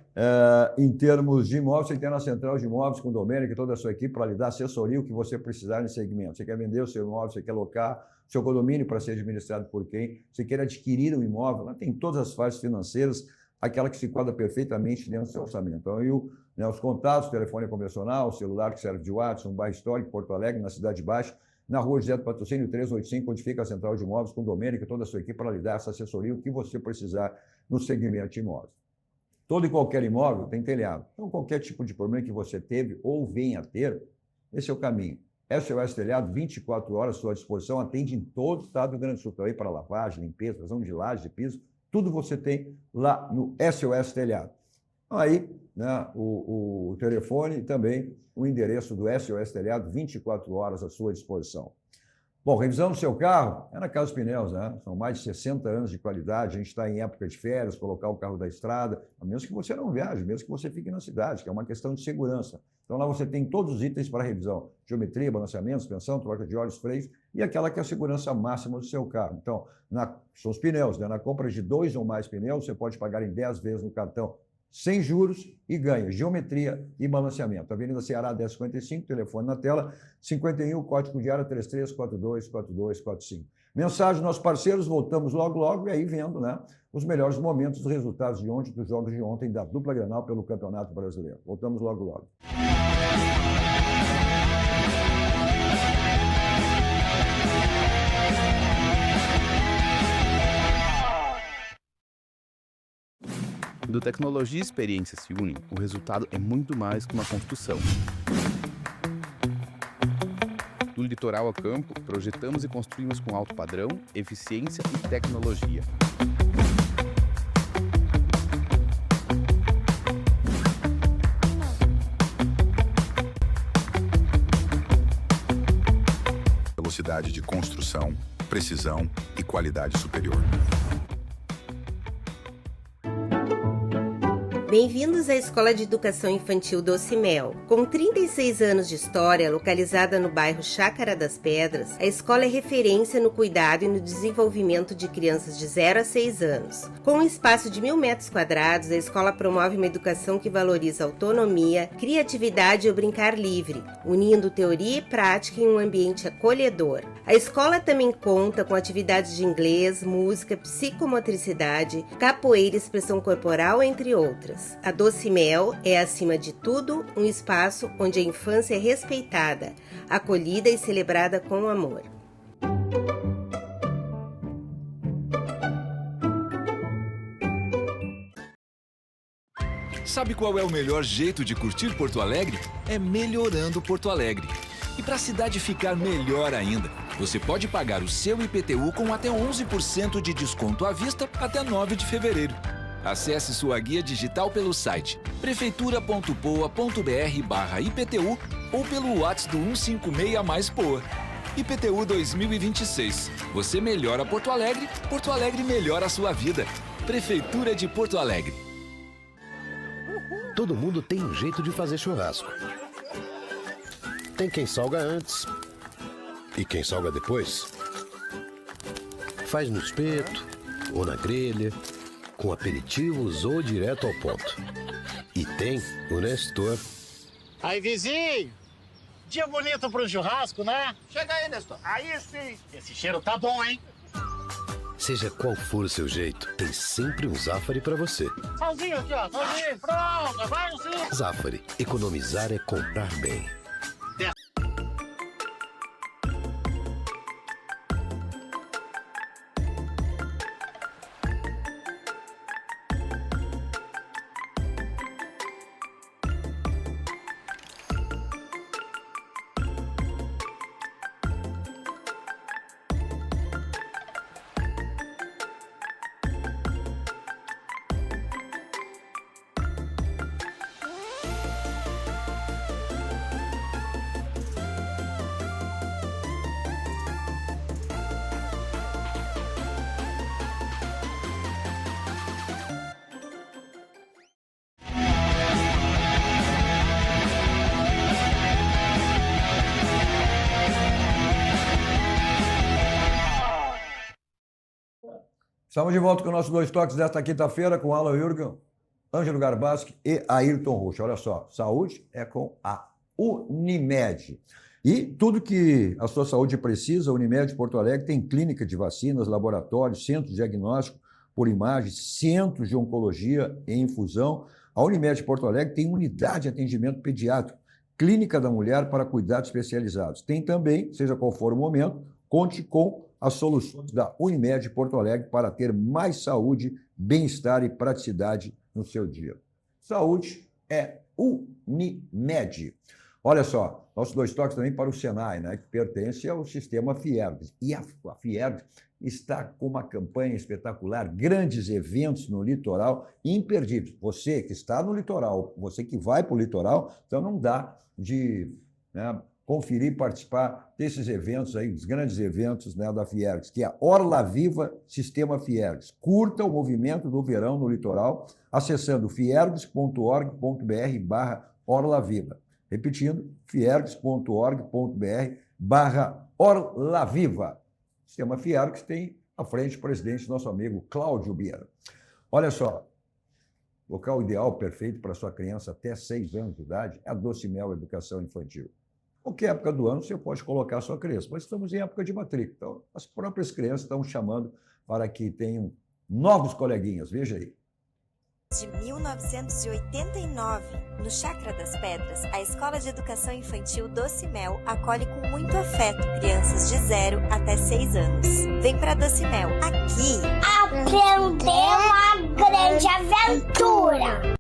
em termos de imóveis, você tem na Central de Imóveis com o Domênico e toda a sua equipe para lhe dar assessoria, o que você precisar nesse segmento. Você quer vender o seu imóvel, você quer alocar o seu condomínio para ser administrado por quem, você quer adquirir um imóvel, lá tem todas as fases financeiras, aquela que se enquadra perfeitamente dentro do seu orçamento. Então, os contatos, telefone convencional, celular que serve de WhatsApp, um bairro histórico, Porto Alegre, na Cidade Baixa, na Rua José do Patrocínio 385, onde fica a Central de Imóveis com o Domênico e toda a sua equipe para lhe dar essa assessoria, o que você precisar no segmento de imóveis. Todo e qualquer imóvel tem telhado. Então, qualquer tipo de problema que você teve ou venha a ter, esse é o caminho. SOS Telhado, 24 horas à sua disposição, atende em todo o estado do Rio Grande do Sul, também para lavagem, limpeza, fazão de laje, de piso, tudo você tem lá no SOS Telhado. Aí, né, o telefone e também o endereço do SOS Telhado, 24 horas à sua disposição. Bom, revisão do seu carro é na Casa Pneus, né? São mais de 60 anos de qualidade, a gente está em época de férias, colocar o carro da estrada, a menos que você não viaje, mesmo que você fique na cidade, que é uma questão de segurança. Então lá você tem todos os itens para revisão, geometria, balanceamento, suspensão, troca de óleos, freios e aquela que é a segurança máxima do seu carro. Então, são os pneus, né? Na compra de 2 ou mais pneus, você pode pagar em 10 vezes no cartão, sem juros e ganha geometria e balanceamento. Avenida Ceará 1055, telefone na tela, 51, código de área 33424245. Mensagem dos nossos parceiros, voltamos logo e aí vendo, né, os melhores momentos, os resultados de ontem, dos jogos de ontem da dupla Grenal pelo Campeonato Brasileiro. Voltamos logo. Quando tecnologia e experiência se unem, o resultado é muito mais que uma construção. Do litoral ao campo, projetamos e construímos com alto padrão, eficiência e tecnologia. Velocidade de construção, precisão e qualidade superior. Bem-vindos à Escola de Educação Infantil Doce Mel. Com 36 anos de história, localizada no bairro Chácara das Pedras, a escola é referência no cuidado e no desenvolvimento de crianças de 0 a 6 anos. Com um espaço de 1.000 metros quadrados, a escola promove uma educação que valoriza autonomia, criatividade e o brincar livre, unindo teoria e prática em um ambiente acolhedor. A escola também conta com atividades de inglês, música, psicomotricidade, capoeira e expressão corporal, entre outras. A Doce Mel é, acima de tudo, um espaço onde a infância é respeitada, acolhida e celebrada com amor. Sabe qual é o melhor jeito de curtir Porto Alegre? É melhorando Porto Alegre. E para a cidade ficar melhor ainda, você pode pagar o seu IPTU com até 11% de desconto à vista até 9 de fevereiro. Acesse sua guia digital pelo site prefeitura.poa.br/IPTU ou pelo WhatsApp do 156 mais Poa. IPTU 2026. Você melhora Porto Alegre melhora a sua vida. Prefeitura de Porto Alegre. Todo mundo tem um jeito de fazer churrasco. Tem quem salga antes e quem salga depois. Faz no espeto ou na grelha, com aperitivos ou direto ao ponto. E tem o Nestor. Aí, vizinho! Dia bonito pro churrasco, né? Chega aí, Nestor. Aí sim! Esse cheiro tá bom, hein? Seja qual for o seu jeito, tem sempre um Zafari pra você. Salzinho aqui, ó. Salzinho. Pronto, vai sim. Zafari. Economizar é comprar bem. Estamos de volta com o nosso Dois Toques desta quinta-feira com Alan Jürgen, Ângelo Garbaschi e Ayrton Rocha. Olha só, saúde é com a Unimed. E tudo que a sua saúde precisa, a Unimed Porto Alegre tem clínica de vacinas, laboratórios, centro de diagnóstico por imagem, centros de oncologia e infusão. A Unimed Porto Alegre tem unidade de atendimento pediátrico, clínica da mulher para cuidados especializados. Tem também, seja qual for o momento, conte com as soluções da Unimed Porto Alegre para ter mais saúde, bem-estar e praticidade no seu dia. Saúde é Unimed. Olha só, nossos Dois Toques também para o Senai, né, que pertence ao sistema Fiergs. E a Fiergs está com uma campanha espetacular, grandes eventos no litoral, imperdíveis. Você que está no litoral, você que vai para o litoral, então não dá de conferir, participar desses eventos aí, os grandes eventos, né, da Fiergs, que é a Orla Viva Sistema Fiergs. Curta o movimento do verão no litoral, acessando fiergs.org.br/orlaviva. Repetindo, fiergs.org.br/orlaviva. Sistema Fiergs tem à frente o presidente, nosso amigo Cláudio Biera. Olha só, local ideal, perfeito para sua criança até 6 anos de idade é a Doce Mel Educação Infantil. Qualquer época do ano você pode colocar a sua criança, mas estamos em época de matrícula. Então, as próprias crianças estão chamando para que tenham novos coleguinhas. Veja aí. De 1989, no Chácara das Pedras, a Escola de Educação Infantil Doce Mel acolhe com muito afeto crianças de 0 até 6 anos. Vem para Doce Mel. Aqui, aprender uma grande aventura.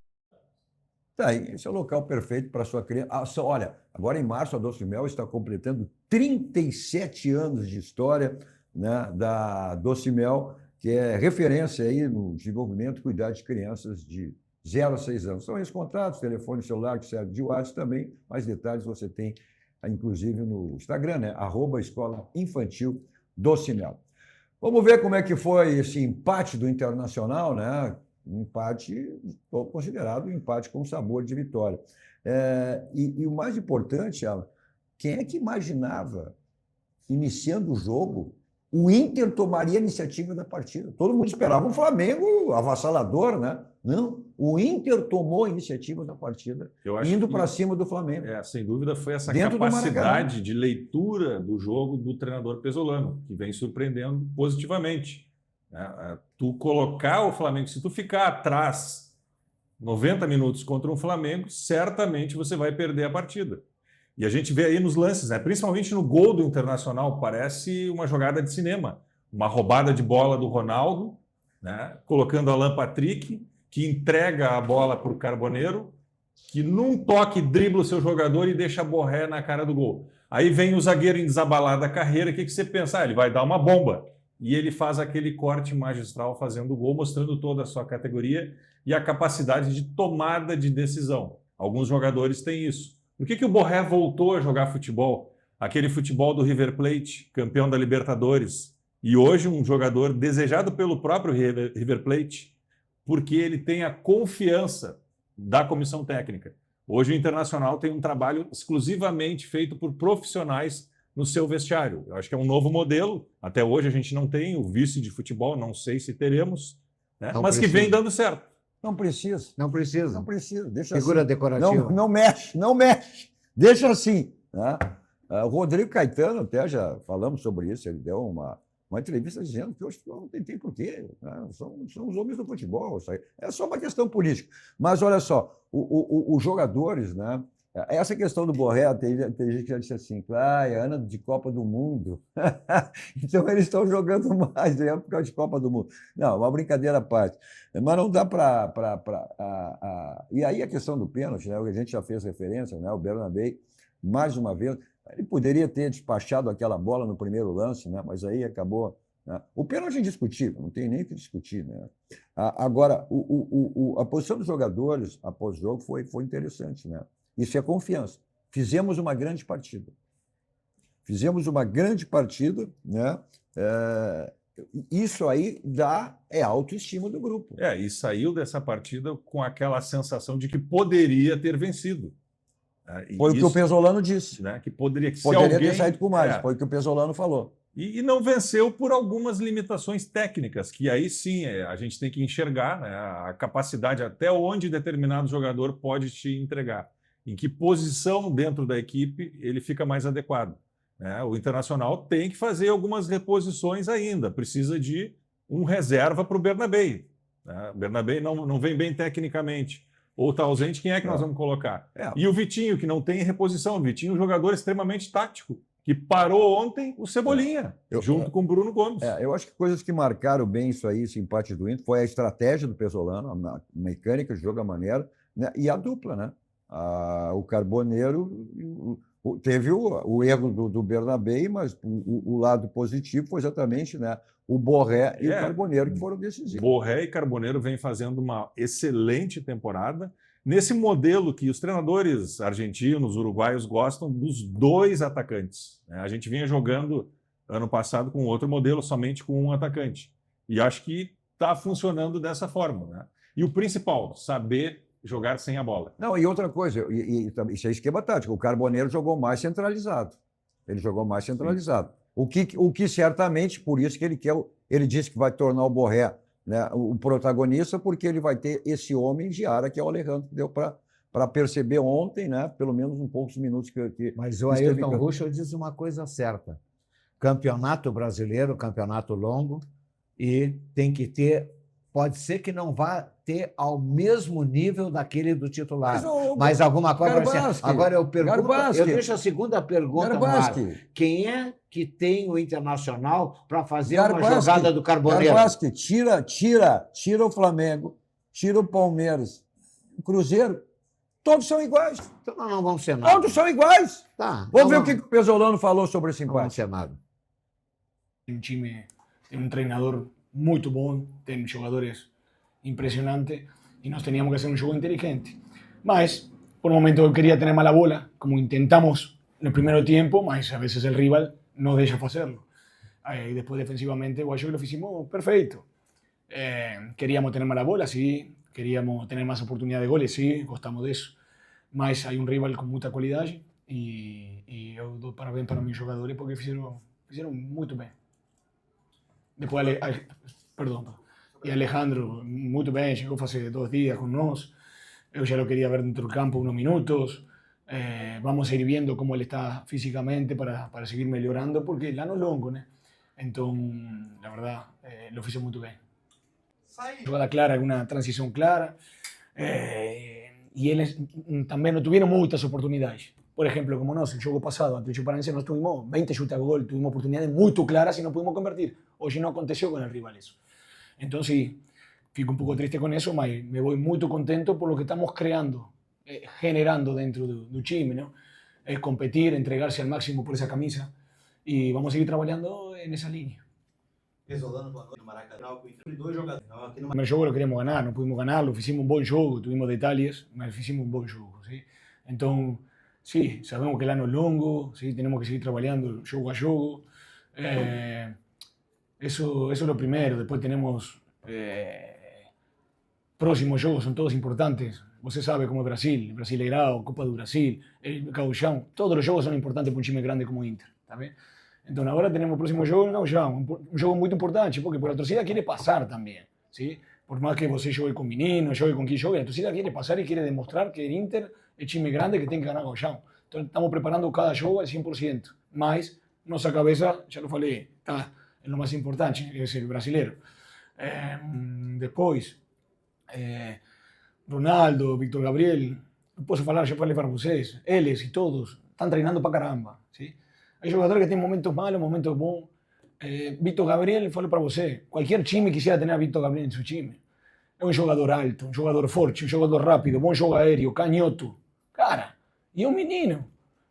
Tá aí, esse é o local perfeito para a sua criança. Olha, agora em março a Doce Mel está completando 37 anos de história, né, da Doce Mel, que é referência aí no desenvolvimento e cuidado de crianças de 0 a 6 anos. São esses contatos, telefone celular que serve de WhatsApp também. Mais detalhes você tem, inclusive, no Instagram, né? @Escola Infantil do Cimel. Vamos ver como é que foi esse empate do Internacional, né? Um empate, considerado um empate com sabor de vitória. E o mais importante, Alan, quem é que imaginava, iniciando o jogo, o Inter tomaria a iniciativa da partida? Todo mundo esperava um Flamengo avassalador, né? Não, o Inter tomou a iniciativa da partida, indo para cima do Flamengo. Sem dúvida, foi essa Dentro capacidade de leitura do jogo do treinador Pesolano, que vem surpreendendo positivamente. Tu colocar o Flamengo, se tu ficar atrás 90 minutos contra um Flamengo, certamente você vai perder a partida. E a gente vê aí nos lances, né? Principalmente no gol do Internacional, parece uma jogada de cinema. Uma roubada de bola do Ronaldo, né? Colocando Alan Patrick, que entrega a bola para o Carboneiro, que num toque dribla o seu jogador e deixa a Borré na cara do gol. Aí vem o zagueiro em desabalada da carreira, o que você pensa? Ele vai dar uma bomba. E ele faz aquele corte magistral fazendo o gol, mostrando toda a sua categoria e a capacidade de tomada de decisão. Alguns jogadores têm isso. Por que o Borré voltou a jogar futebol? Aquele futebol do River Plate, campeão da Libertadores, e hoje um jogador desejado pelo próprio River Plate, porque ele tem a confiança da comissão técnica. Hoje o Internacional tem um trabalho exclusivamente feito por profissionais no seu vestiário. Eu acho que é um novo modelo. Até hoje a gente não tem o vice de futebol, não sei se teremos, né? Mas que vem dando certo. Não precisa. Não precisa. Não precisa. Deixa Figura assim. decorativa. Não mexe, não mexe. Deixa assim. Né? O Rodrigo Caetano, até já falamos sobre isso, ele deu uma entrevista dizendo que hoje não tem porquê. Né? São os homens do futebol. Isso aí. É só uma questão política. Mas olha só, os jogadores, né? Essa questão do Borré, tem gente que já disse assim, é ano de Copa do Mundo. Então eles estão jogando mais, é por causa de Copa do Mundo. Não, uma brincadeira à parte. Mas não dá para... E aí a questão do pênalti, né? A gente já fez referência, né? O Bernabé, mais uma vez, ele poderia ter despachado aquela bola no primeiro lance, né? Mas aí acabou... Né? O pênalti é indiscutível, não tem nem o que discutir. Né? Agora, a posição dos jogadores após o jogo foi interessante, né? Isso é confiança. Fizemos uma grande partida. Né? Isso aí é autoestima do grupo. E saiu dessa partida com aquela sensação de que poderia ter vencido. Foi o que o Pesolano disse. Né? Que poderia ter saído com mais, foi o que o Pesolano falou. E não venceu por algumas limitações técnicas, que aí sim a gente tem que enxergar, né? A capacidade até onde determinado jogador pode te entregar. Em que posição dentro da equipe ele fica mais adequado. Né? O Internacional tem que fazer algumas reposições ainda, precisa de um reserva para o Bernabé. Né? O Bernabé não vem bem tecnicamente, ou está ausente, quem é que nós vamos colocar? E o Vitinho, que não tem reposição. O Vitinho é um jogador extremamente tático, que parou ontem o Cebolinha, junto com o Bruno Gomes. Eu acho que coisas que marcaram bem isso aí, esse empate do Inter, foi a estratégia do Pesolano, a mecânica de jogo, a maneira, né? E a dupla, né? O Carboneiro teve o erro do Bernabé, mas o lado positivo foi exatamente, né, o Borré e o Carboneiro que foram decisivos. Borré e Carboneiro vêm fazendo uma excelente temporada nesse modelo que os treinadores argentinos, uruguaios gostam dos dois atacantes. Né? A gente vinha jogando ano passado com outro modelo, somente com um atacante. E acho que está funcionando dessa forma. Né? E o principal, saber jogar sem a bola. Não, e outra coisa, isso é esquema tático, o Carboneiro jogou mais centralizado. Ele jogou mais centralizado. O que certamente, por isso que ele disse que vai tornar o Borré, né, o protagonista, porque ele vai ter esse homem de área que é o Alejandro, que deu para perceber ontem, né, pelo menos um poucos minutos que Mas o Ayrton Ruschel diz uma coisa certa. Campeonato brasileiro, campeonato longo, e tem que ter... Pode ser que não vá ter ao mesmo nível daquele do titular. Mas alguma coisa vai ser. Agora eu pergunto, eu deixo a segunda pergunta no ar. Quem é que tem o Internacional para fazer uma jogada do Carboneiro? Garbaschi, tira o Flamengo, tira o Palmeiras, o Cruzeiro. Todos são iguais. Então não vamos ser nada. Todos são iguais. Tá, vamos ver o que o Pesolano falou sobre esse empate. Não vamos ser nada. Um time tem treinador muito bom, tem jogadores impressionantes e nós teníamos que hacer un juego inteligente. Mas, por un momento yo quería tener mala bola, como intentamos en el primer tiempo, mas a veces el rival no deja hacerlo. Aí depois, defensivamente, eu acho que lo fizemos perfeito. Queríamos ter mais a bola, sim. Queríamos ter mais oportunidade de goles, sim. Gostamos disso. Mas há rival com muita qualidade e eu dou parabéns para meus jogadores porque fizeram muito bem. Depois, perdão. E Alejandro, muito bem, chegou faz 2 dias com nós. Eu já o queria ver dentro do campo uns minutos. Vamos a ir vendo como ele está fisicamente para seguir melhorando, porque el ano é longo, né? Então, na verdade, lo fiz muito bem. Jugada clara, uma transição clara. E eles também não tiveram muitas oportunidades. Por exemplo, como nós, el jogo passado, ante o Chuparense, nós tuvimos 20 chutes a gol, tuvimos oportunidades muito claras e não pudimos convertir. Hoje não aconteceu com o rival isso. Então, sí, fico un poco triste con eso, mas me voy muy contento por lo que estamos creando, generando dentro del time, ¿no? Competir, entregarse al máximo por esa camisa y vamos a seguir trabajando en esa línea. El primer jogo lo queríamos ganar, no pudimos ganarlo, hicimos un buen juego, tuvimos detalles, pero hicimos un buen juego, ¿sí? Entonces, sí, sabemos que el año es longo, ¿sí? Tenemos que seguir trabajando jogo a jogo. Eso es lo primero. Después tenemos próximos jogos, son todos importantes. Você sabe como es Brasil, Brasileirão, Copa do Brasil, el Gauchão. Todos los jogos son importantes para un time grande como Inter. ¿Tá bien? Entonces ahora tenemos el próximo jogo en Gauchão, un jogo muy importante, porque la torcida quiere pasar también. ¿Sí? Por más que você jogue con menino, jogue con quien jogue, la torcida quiere pasar y quiere demostrar que el Inter es time grande que tiene que ganar Gauchão. Entonces estamos preparando cada jogo al 100%. Mas nuestra cabeza, ya lo falei, está en lo más importante, que es el brasileiro. Después, Ronaldo, Víctor Gabriel, no puedo falar, ya falei para vocês, eles y todos están treinando para caramba. ¿Sí? Hay jugadores que tienen momentos malos, momentos buenos. Víctor Gabriel, falei para você, cualquier time quisiera tener a Víctor Gabriel en su time. Es un jugador alto, un jugador fuerte, un jugador rápido, buen juego aéreo, canhoto. Cara, y un menino.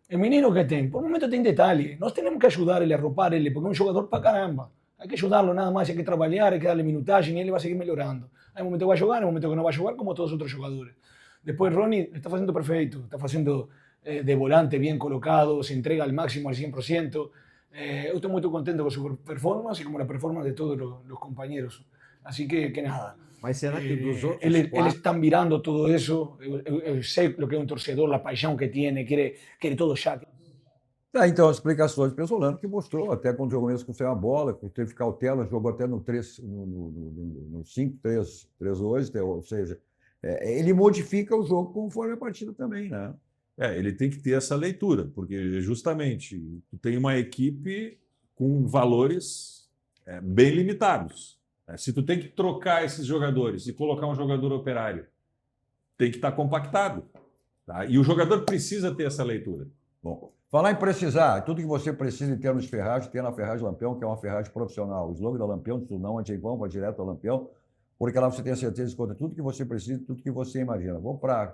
El menino que tem, por un momento tem detalles. Nós tenemos que ayudar a arropar ele, porque es un jugador para caramba. Hay que ayudarlo nada más, hay que trabajar, hay que darle minutaje y él va a seguir mejorando. Hay momentos que va a jugar, hay momentos que no va a jugar, como todos los otros jugadores. Después Ronnie está haciendo perfecto, está haciendo de volante bien colocado, se entrega al máximo, al 100%. Yo estoy muy contento con su performance y como la performance de todos los compañeros. Así que nada. Mas será que dos outros Eles están mirando todo eso. Eu sei lo que é um torcedor, a paixão que tiene, quiere todo já. Então, as explicações do Pesolano, que mostrou até quando jogou mesmo sem a bola, que teve cautela, jogou até no 5-3-2, ou seja, ele modifica o jogo conforme a partida também, né? Ele tem que ter essa leitura, porque justamente tu tem uma equipe com valores bem limitados. Se tu tem que trocar esses jogadores e colocar um jogador operário, tem que estar compactado. Tá? E o jogador precisa ter essa leitura. Bom, falar em precisar, tudo que você precisa em termos de ferragem, tem na Ferragem Lampião, que é uma ferragem profissional. O slogan da Lampião, se não, vão para direto ao Lampião, porque lá você tem a certeza de conta tudo que você precisa, tudo que você imagina. Vamos para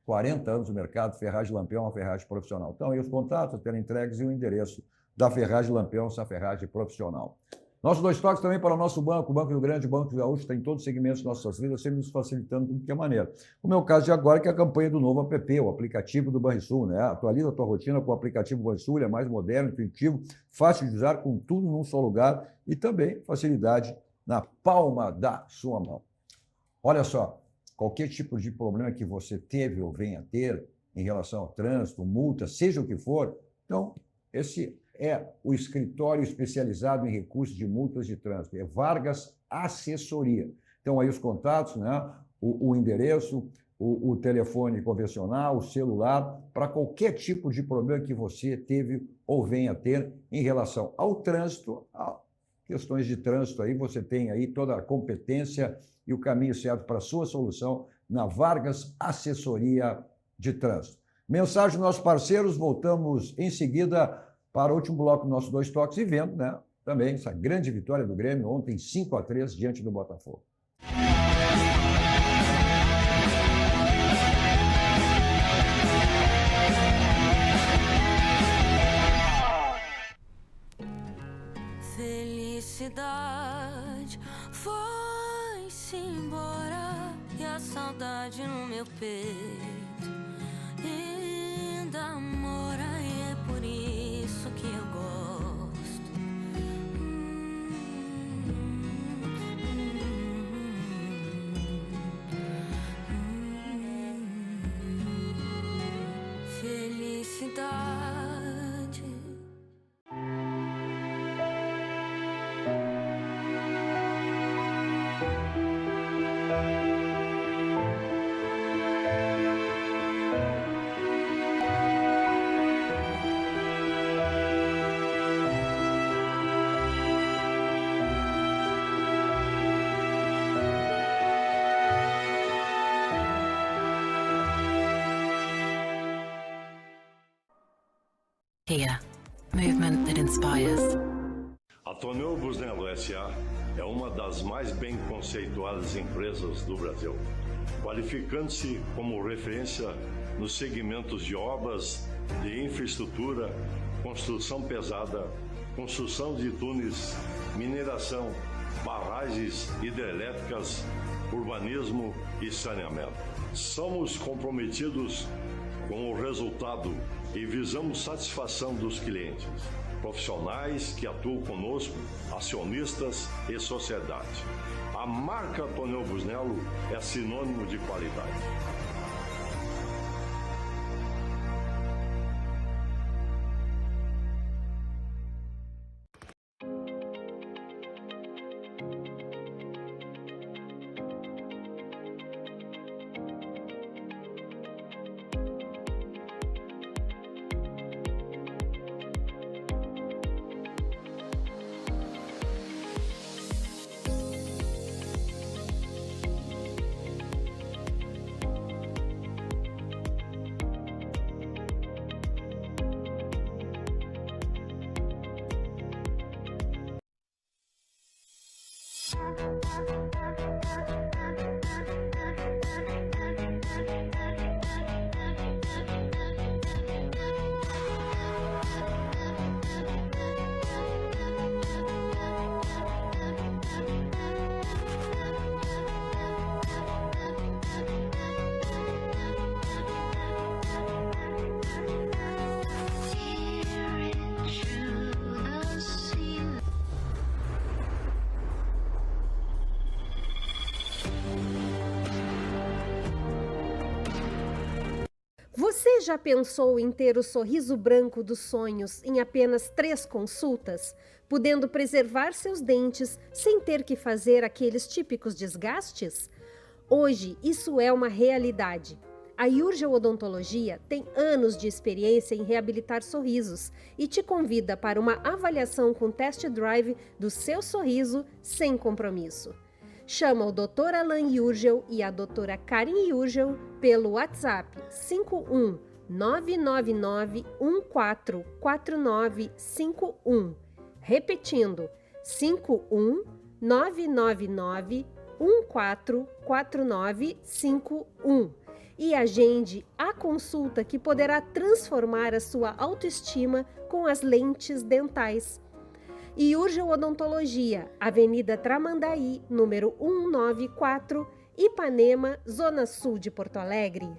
40 anos no mercado, Ferragem Lampião é uma ferragem profissional. Então, aí os contatos, as entregues e o endereço da Ferragem Lampião, essa ferragem profissional. Nossos 2 toques também para o nosso banco, o Banco Rio Grande, o Banco Gaúcho, tem todos os segmentos de nossas vidas, sempre nos facilitando de tudo que é maneira. Como é o caso de agora, que é a campanha do novo app, o aplicativo do Banrisul, né? Atualiza a tua rotina com o aplicativo Banrisul, ele é mais moderno, intuitivo, fácil de usar, com tudo num só lugar e também facilidade na palma da sua mão. Olha só, qualquer tipo de problema que você teve ou venha a ter em relação ao trânsito, multa, seja o que for, então, esse é o escritório especializado em recursos de multas de trânsito, é Vargas Assessoria. Então, aí os contatos, né? o endereço, o telefone convencional, o celular, para qualquer tipo de problema que você teve ou venha a ter em relação ao trânsito, a questões de trânsito, aí você tem aí toda a competência e o caminho certo para a sua solução na Vargas Assessoria de Trânsito. Mensagem dos nossos parceiros, voltamos em seguida para o último bloco dos nossos 2 toques e vendo, né, também essa grande vitória do Grêmio ontem, 5-3 diante do Botafogo. Felicidade foi-se embora e a saudade no meu peito ainda mora e é por isso que eu gosto Kia, movement that inspires. A Tonel Busnello S.A. é uma das mais bem conceituadas empresas do Brasil, qualificando-se como referência nos segmentos de obras de infraestrutura, construção pesada, construção de túneis, mineração, barragens hidrelétricas, urbanismo e saneamento. Somos comprometidos com o resultado e visamos satisfação dos clientes, profissionais que atuam conosco, acionistas e sociedade. A marca Tonel Busnello é sinônimo de qualidade. Você já pensou em ter o sorriso branco dos sonhos em apenas 3 consultas, podendo preservar seus dentes sem ter que fazer aqueles típicos desgastes? Hoje, isso é uma realidade. A Urgel Odontologia tem anos de experiência em reabilitar sorrisos e te convida para uma avaliação com test drive do seu sorriso sem compromisso. Chama o Dr. Alan Urgel e a doutora Karen Urgel pelo WhatsApp 51 999 144951. Repetindo, 51 999 144951. E agende a consulta que poderá transformar a sua autoestima com as lentes dentais. E Urgel Odontologia, Avenida Tramandaí, número 194, Ipanema, Zona Sul de Porto Alegre.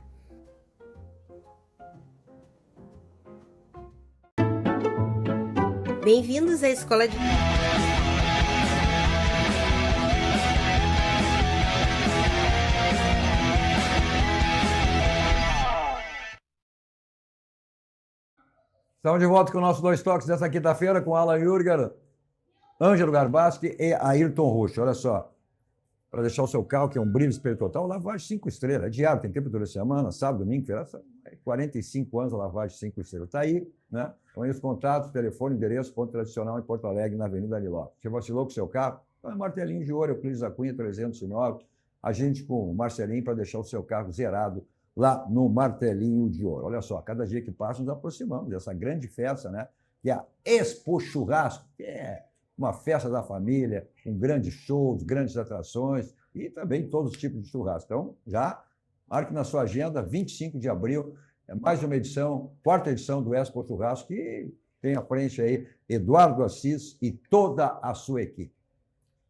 Bem-vindos à Escola de... Estamos de volta com o nosso Dois Toques dessa quinta-feira com Alan Urgel, Ângelo Garbaschi e Ayrton Rocha. Olha só, para deixar o seu carro, que é um brilho espelho total, lavagem 5 estrelas. É diário, tem tempo toda semana, sábado, domingo, 45 anos a lavagem 5 estrelas. Está aí, né? Então, aí os contatos, telefone, endereço, ponto tradicional em Porto Alegre, na Avenida Nilópolis. Você vacilou com o seu carro? Então, é Martelinho de Ouro, Euclides da Cunha, 309. Agende com o Marcelinho para deixar o seu carro zerado lá no Martelinho de Ouro. Olha só, cada dia que passa nos aproximamos dessa grande festa, né? Que é a Expo Churrasco, que é uma festa da família, com grandes shows, grandes atrações e também todos os tipos de churrasco. Então, já marque na sua agenda, 25 de abril, é mais uma edição, 4ª edição do Expo Churrasco, que tem à frente aí Eduardo Assis e toda a sua equipe.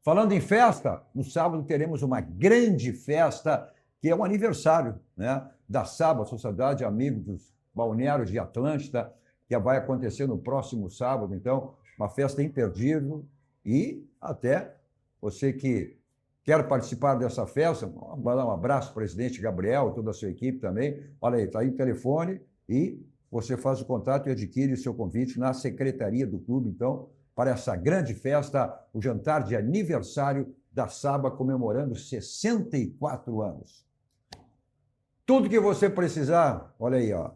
Falando em festa, no sábado teremos uma grande festa, que é um aniversário, né, da SABA, Sociedade Amigos dos Balneários de Atlântida, que vai acontecer no próximo sábado. Então, uma festa imperdível e até você que quer participar dessa festa, vou dar um abraço ao presidente Gabriel e toda a sua equipe também. Olha aí, está aí o telefone e você faz o contato e adquire o seu convite na secretaria do clube, então, para essa grande festa, o jantar de aniversário da SABA, comemorando 64 anos. Tudo que você precisar, olha aí, ó.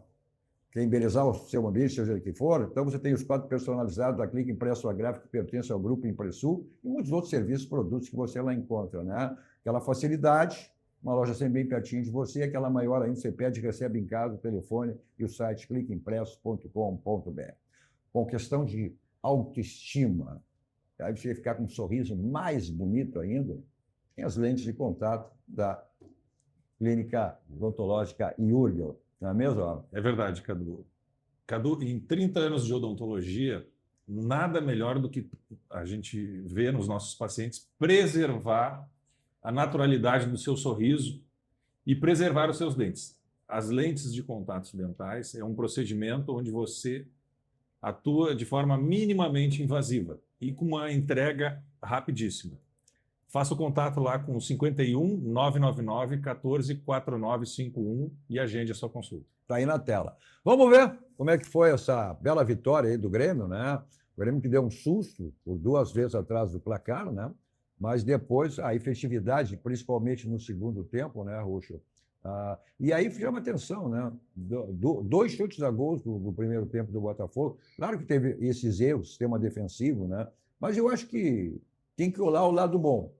Quer embelezar o seu ambiente, seja o que for, então você tem os quadros personalizados da Clique Impresso Gráfica, que pertence ao Grupo Impressul, e muitos outros serviços, produtos que você lá encontra, né? Aquela facilidade, uma loja sempre bem pertinho de você, aquela maior ainda, você pede e recebe em casa o telefone e o site cliqueimpressos.com.br. com questão de autoestima, aí você ficar com um sorriso mais bonito ainda, tem as lentes de contato da Clínica Odontológica Jürgen, não é mesmo? É verdade, Cadu. Cadu, em 30 anos de odontologia, nada melhor do que a gente vê nos nossos pacientes preservar a naturalidade do seu sorriso e preservar os seus dentes. As lentes de contatos dentais é um procedimento onde você atua de forma minimamente invasiva e com uma entrega rapidíssima. Faça o contato lá com o 51 999 14 4951 e agende a sua consulta. Está aí na tela. Vamos ver como é que foi essa bela vitória aí do Grêmio, né? O Grêmio que deu um susto por 2 vezes atrás do placar, né? Mas depois a efetividade, principalmente no segundo tempo, né, Ruxo? E aí chama atenção, né? 2 chutes a gols do primeiro tempo do Botafogo. Claro que teve esses erros, sistema defensivo, né? Mas eu acho que tem que olhar o lado bom,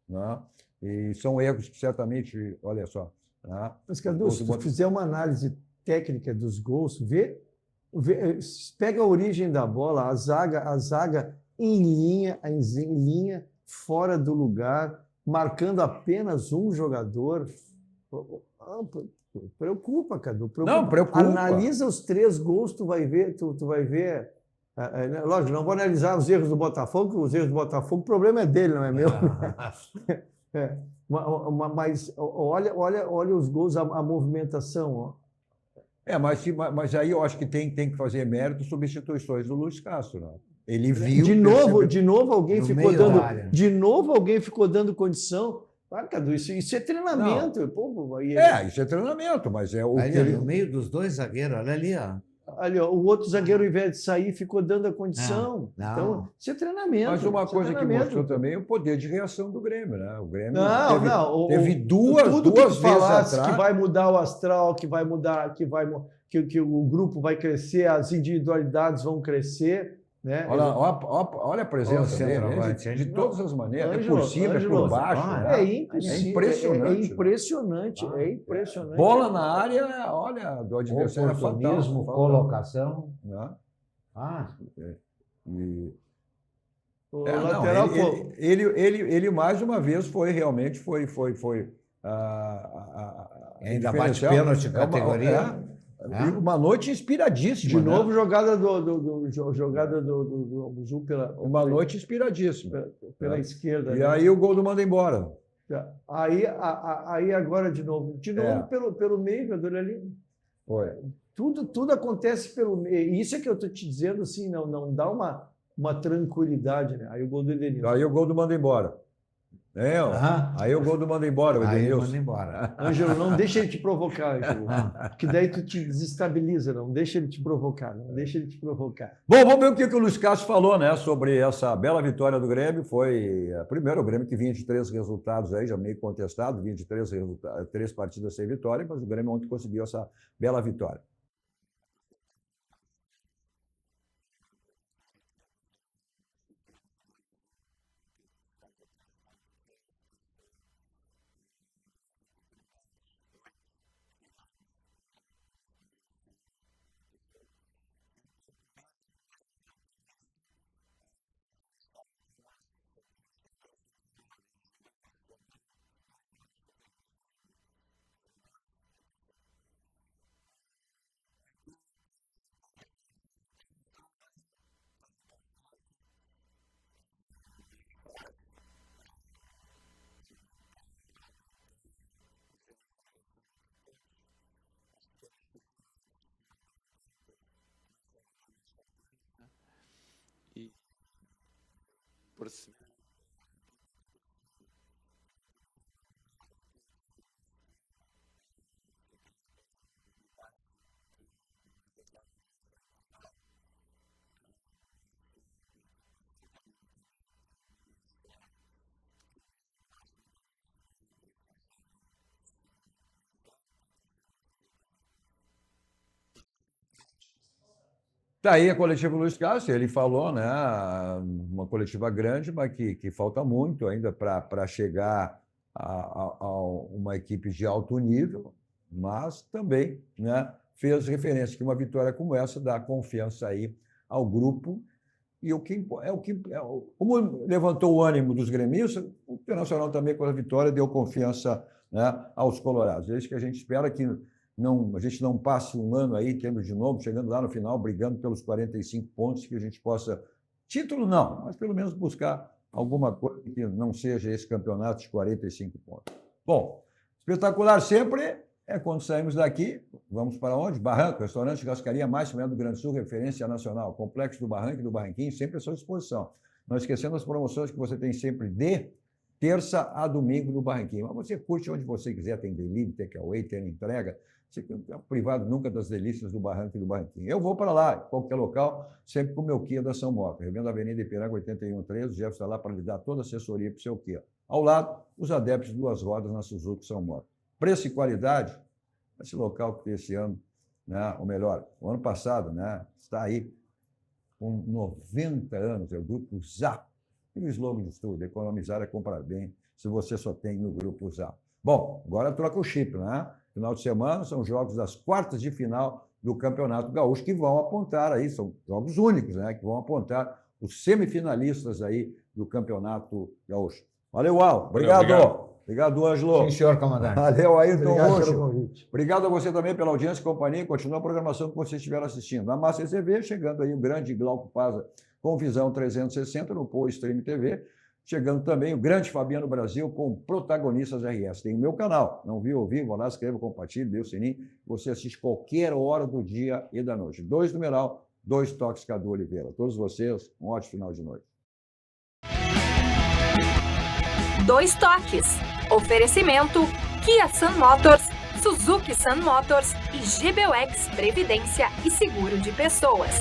né? E são erros que certamente, olha só. Né? Mas, Cadu, se tu fizer uma análise técnica dos gols, pega a origem da bola, a zaga em linha, fora do lugar, marcando apenas um jogador. Preocupa, Cadu. Preocupa. Não, preocupa. Analisa os 3 gols, tu vai ver. Lógico, não vou analisar os erros do Botafogo, porque os erros do Botafogo, o problema é dele, não é meu. Mas olha os gols, a movimentação. Ó. Mas aí eu acho que tem que fazer mérito substituições do Luiz Castro. Né? Ele viu. De novo alguém ficou dando. De novo alguém ficou dando condição. Ah, Cadu, isso é treinamento. Isso é treinamento, mas é o ali, que ele... no meio dos 2 zagueiros, olha ali, ó. Ali, ó, o outro zagueiro, ao invés de sair, ficou dando a condição. Não. Então, isso é treinamento. Mas uma coisa que mostrou também é o poder de reação do Grêmio, né? O Grêmio teve duas vezes atrás que vai mudar o astral, que o grupo vai crescer, as individualidades vão crescer. Né? Olha a presença dele, de todas as maneiras, por cima, por baixo. É impressionante. É impressionante. Bola na área, olha, do adversário. Oportunismo, colocação. Né? O lateral ele mais uma vez foi realmente ainda bate pênalti categoria. Uma noite inspiradíssima. De novo, jogada do Azul uma noite inspiradíssima. Pela esquerda. E aí o gol do manda embora. Aí agora de novo pelo meio, olha ali. Foi. Tudo acontece pelo meio. Isso é que eu estou te dizendo, assim, não dá uma tranquilidade, né? Aí o gol do Edenilson. Aí o gol do manda embora. Aí o gol do manda embora, o Edenilson. Manda embora. Ângelo, não deixa ele te provocar, Ângelo. Que daí tu te desestabiliza, não deixa ele te provocar, Bom, vamos ver o que o Luiz Castro falou, né, sobre essa bela vitória do Grêmio. Foi, primeiro, o Grêmio que vinha de 3 resultados aí, já meio contestado, vinha de 3 partidas sem vitória, mas o Grêmio ontem conseguiu essa bela vitória. Tá aí a coletiva Luiz Castro, ele falou, né, uma coletiva grande, mas que falta muito ainda para chegar a uma equipe de alto nível, mas também, né, fez referência que uma vitória como essa dá confiança aí ao grupo. E como levantou o ânimo dos gremistas, o Internacional também, com a vitória, deu confiança, né, aos colorados. É isso que a gente espera, que a gente não passe um ano aí, tendo de novo, chegando lá no final, brigando pelos 45 pontos, que a gente possa... Título não, mas pelo menos buscar alguma coisa que não seja esse campeonato de 45 pontos. Bom, espetacular sempre é quando saímos daqui, vamos para onde? Barranco, restaurante Churrascaria Mais do Grande Sul, referência nacional, Complexo do Barranco e do Barranquinho, sempre à sua disposição. Não esquecendo as promoções que você tem sempre de terça a domingo no Barranquinho. Mas você curte onde você quiser, tem delivery, takeaway, tem entrega. Você é privado nunca das delícias do Barranco e do Barranquinho. Eu vou para lá, qualquer local, sempre com o meu Kia da São Moto. Revendo a Avenida Ipiranga 8113, o Jeff está lá para lhe dar toda a assessoria para o seu Kia. Ao lado, os adeptos de 2 rodas na Suzuki São Moto. Preço e qualidade, esse local que tem esse ano, né, ou melhor, o ano passado, né, está aí com 90 anos, é o Grupo Zap. E o slogan de tudo, economizar é comprar bem, se você só tem no Grupo Zap. Bom, agora troca o chip, né? Final de semana são jogos das quartas de final do Campeonato Gaúcho, que vão apontar aí, são jogos únicos, né, que vão apontar os semifinalistas aí do Campeonato Gaúcho. Valeu, Al. Obrigado. Obrigado, Ângelo. Sim, senhor comandante. Valeu, Ayrton Obrigado Roxo. Obrigado a você também pela audiência e companhia. Continua a programação que vocês estiveram assistindo. Na Massa TV, chegando aí o grande Glauco Paza com Visão 360 no Pô Stream TV. Chegando também o grande Fabiano Brasil com Protagonistas RS. Tem o meu canal. Não viu, ouviu? Vá lá, escreva, compartilhe, dê o sininho. Você assiste qualquer hora do dia e da noite. 2 numeral, 2 toques Cadu Oliveira. A todos vocês, um ótimo final de noite. 2 toques. Oferecimento Kia Sun Motors, Suzuki Sun Motors e GBUX Previdência e Seguro de Pessoas.